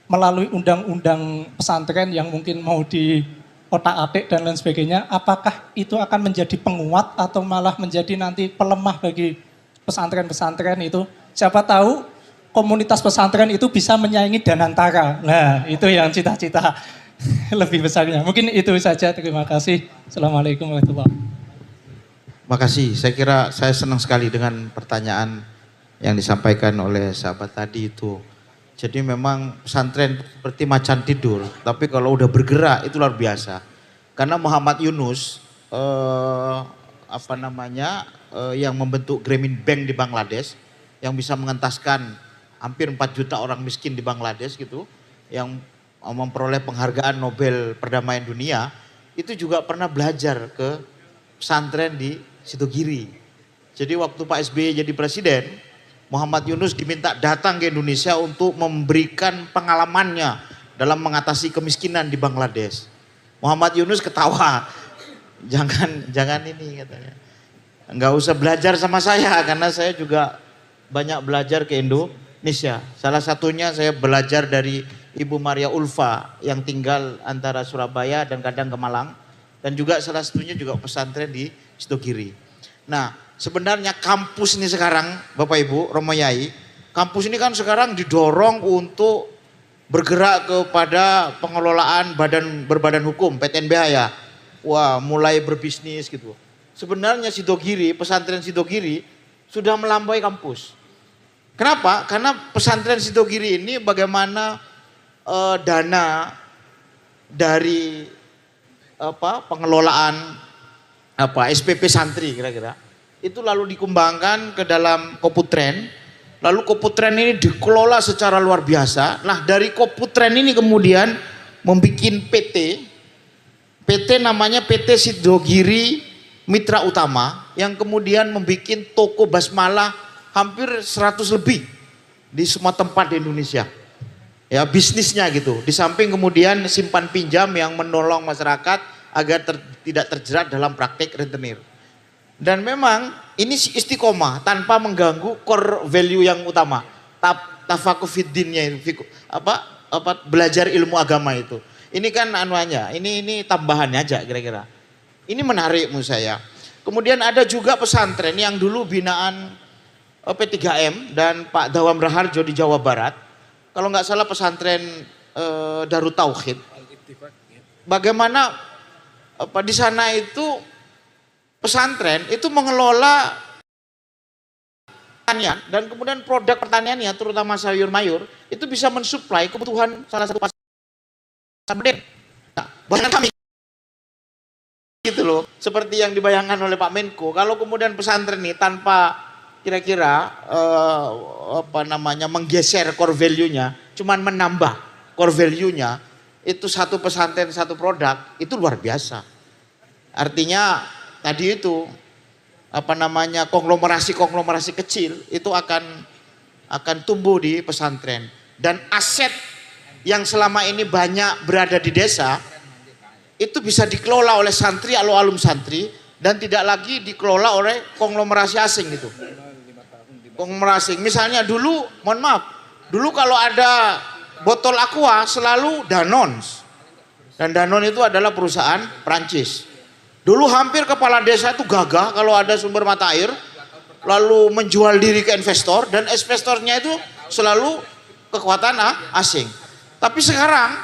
melalui undang-undang pesantren yang mungkin mau di otak-atik dan lain sebagainya, apakah itu akan menjadi penguat atau malah menjadi nanti pelemah bagi pesantren-pesantren itu? Siapa tahu komunitas pesantren itu bisa menyaingi Danantara. Nah, itu yang cita-cita lebih besarnya. Mungkin itu saja. Terima kasih. Assalamualaikum warahmatullahi wabarakatuh. Makasih. Saya kira saya senang sekali dengan pertanyaan yang disampaikan oleh sahabat tadi itu. Jadi memang pesantren seperti macan tidur, tapi kalau udah bergerak itu luar biasa. Karena Muhammad Yunus yang membentuk Grameen Bank di Bangladesh, yang bisa mengentaskan hampir 4 juta orang miskin di Bangladesh gitu, yang memperoleh penghargaan Nobel Perdamaian Dunia, itu juga pernah belajar ke pesantren di Sidogiri. Jadi waktu Pak SBY jadi presiden, Muhammad Yunus diminta datang ke Indonesia untuk memberikan pengalamannya dalam mengatasi kemiskinan di Bangladesh. Muhammad Yunus ketawa, jangan ini katanya. Enggak usah belajar sama saya karena saya juga banyak belajar ke Indonesia. Salah satunya saya belajar dari Ibu Maria Ulfa yang tinggal antara Surabaya dan kadang ke Malang. Dan juga salah satunya juga pesantren di Sidogiri. Nah, sebenarnya kampus ini sekarang Bapak Ibu, Romo Yai, kampus ini kan sekarang didorong untuk bergerak kepada pengelolaan berbadan hukum, PTNBH ya. Wah, mulai berbisnis gitu. Sebenarnya Sidogiri, pesantren Sidogiri sudah melampaui kampus. Kenapa? Karena pesantren Sidogiri ini bagaimana dana dari pengelolaan SPP santri kira-kira itu lalu dikembangkan ke dalam Koputren. Lalu Koputren ini dikelola secara luar biasa. Nah, dari Koputren ini kemudian membuat PT namanya PT Sidogiri Mitra Utama, yang kemudian membuat toko basmalah hampir 100 lebih di semua tempat di Indonesia. Ya, bisnisnya gitu. Di samping kemudian simpan pinjam yang menolong masyarakat agar tidak terjerat dalam praktik rentenir. Dan memang ini istiqomah tanpa mengganggu core value yang utama. Tafakufiddinnya belajar ilmu agama itu. Ini kan ini tambahannya aja kira-kira. Ini menarik menurut saya. Kemudian ada juga pesantren yang dulu binaan P3M dan Pak Dawam Raharjo di Jawa Barat. Kalau nggak salah pesantren Darut Tauhid. Bagaimana di sana itu pesantren itu mengelola pertanian dan kemudian produk pertaniannya terutama sayur mayur itu bisa mensuplai kebutuhan salah satu pasar. Nah, bahkan kami gitu loh, seperti yang dibayangkan oleh Pak Menko, kalau kemudian pesantren ini tanpa kira-kira menggeser core value-nya, cuman menambah core value-nya, itu satu pesantren satu produk, itu luar biasa. Artinya tadi itu konglomerasi kecil itu akan tumbuh di pesantren, dan aset yang selama ini banyak berada di desa itu bisa dikelola oleh santri atau alum santri dan tidak lagi dikelola oleh konglomerasi asing gitu. Konglomerasi, misalnya dulu kalau ada botol Aqua selalu Danone, dan Danone itu adalah perusahaan Prancis. Dulu hampir kepala desa itu gagah kalau ada sumber mata air, lalu menjual diri ke investor, dan investornya itu selalu kekuatan asing. Tapi sekarang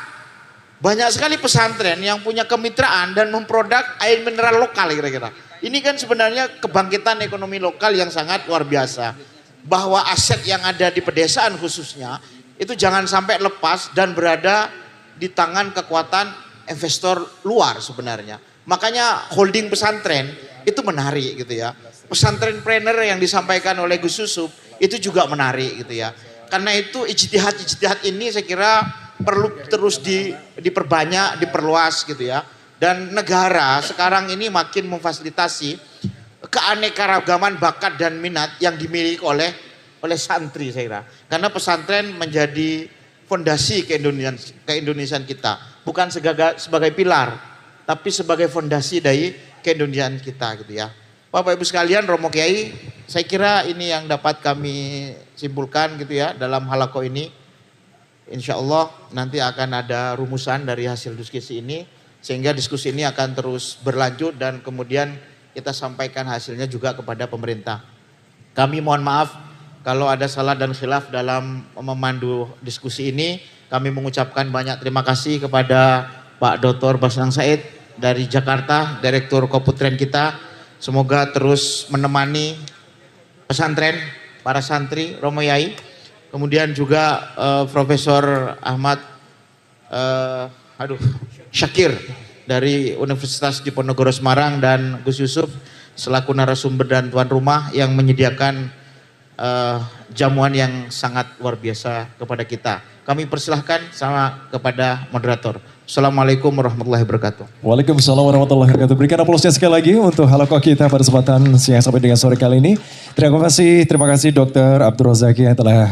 banyak sekali pesantren yang punya kemitraan dan memproduk air mineral lokal kira-kira. Ini kan sebenarnya kebangkitan ekonomi lokal yang sangat luar biasa. Bahwa aset yang ada di pedesaan khususnya itu jangan sampai lepas dan berada di tangan kekuatan investor luar sebenarnya. Makanya holding pesantren itu menarik gitu ya. Pesantren planner yang disampaikan oleh Gus Yusuf itu juga menarik gitu ya. Karena itu ijtihad ini saya kira perlu terus diperbanyak, diperluas gitu ya. Dan negara sekarang ini makin memfasilitasi keanekaragaman bakat dan minat yang dimiliki oleh santri saya kira. Karena pesantren menjadi fondasi keindonesiaan kita. Bukan sebagai pilar, tapi sebagai fondasi dari keindonesiaan kita gitu ya. Bapak Ibu sekalian, Romo Kiai, saya kira ini yang dapat kami simpulkan gitu ya dalam halaqah ini. Insya Allah nanti akan ada rumusan dari hasil diskusi ini, sehingga diskusi ini akan terus berlanjut dan kemudian kita sampaikan hasilnya juga kepada pemerintah. Kami mohon maaf kalau ada salah dan khilaf dalam memandu diskusi ini. Kami mengucapkan banyak terima kasih kepada Pak Dr. Basnang Said dari Jakarta, Direktur Koputren kita. Semoga terus menemani pesantren, para santri, Romo Yai. Kemudian juga Profesor Ahmad Syakir dari Universitas Diponegoro Semarang dan Gus Yusuf selaku narasumber dan tuan rumah yang menyediakan jamuan yang sangat luar biasa kepada kita. Kami persilahkan sama kepada moderator. Assalamualaikum warahmatullahi wabarakatuh. Waalaikumsalam warahmatullahi wabarakatuh. Berikan aplausnya sekali lagi untuk halaqah kita pada kesempatan siang sampai dengan sore kali ini. Terima kasih Dr. Abdul Razaki yang telah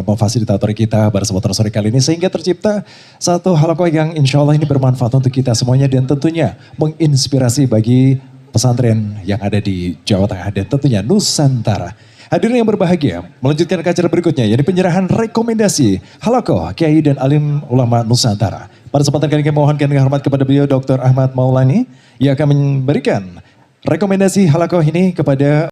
memfasilitatori kita pada kesempatan sore kali ini. Sehingga tercipta satu halaqah yang insya Allah ini bermanfaat untuk kita semuanya. Dan tentunya menginspirasi bagi pesantren yang ada di Jawa Tengah dan tentunya Nusantara. Hadirin yang berbahagia, melanjutkan ke acara berikutnya, yaitu penyerahan rekomendasi halaqah Kiai dan Alim Ulama Nusantara. Pada kesempatan kali ini kami mohonkan dengan hormat kepada beliau Dr. Ahmad Maulani yang akan memberikan rekomendasi halaqah ini kepada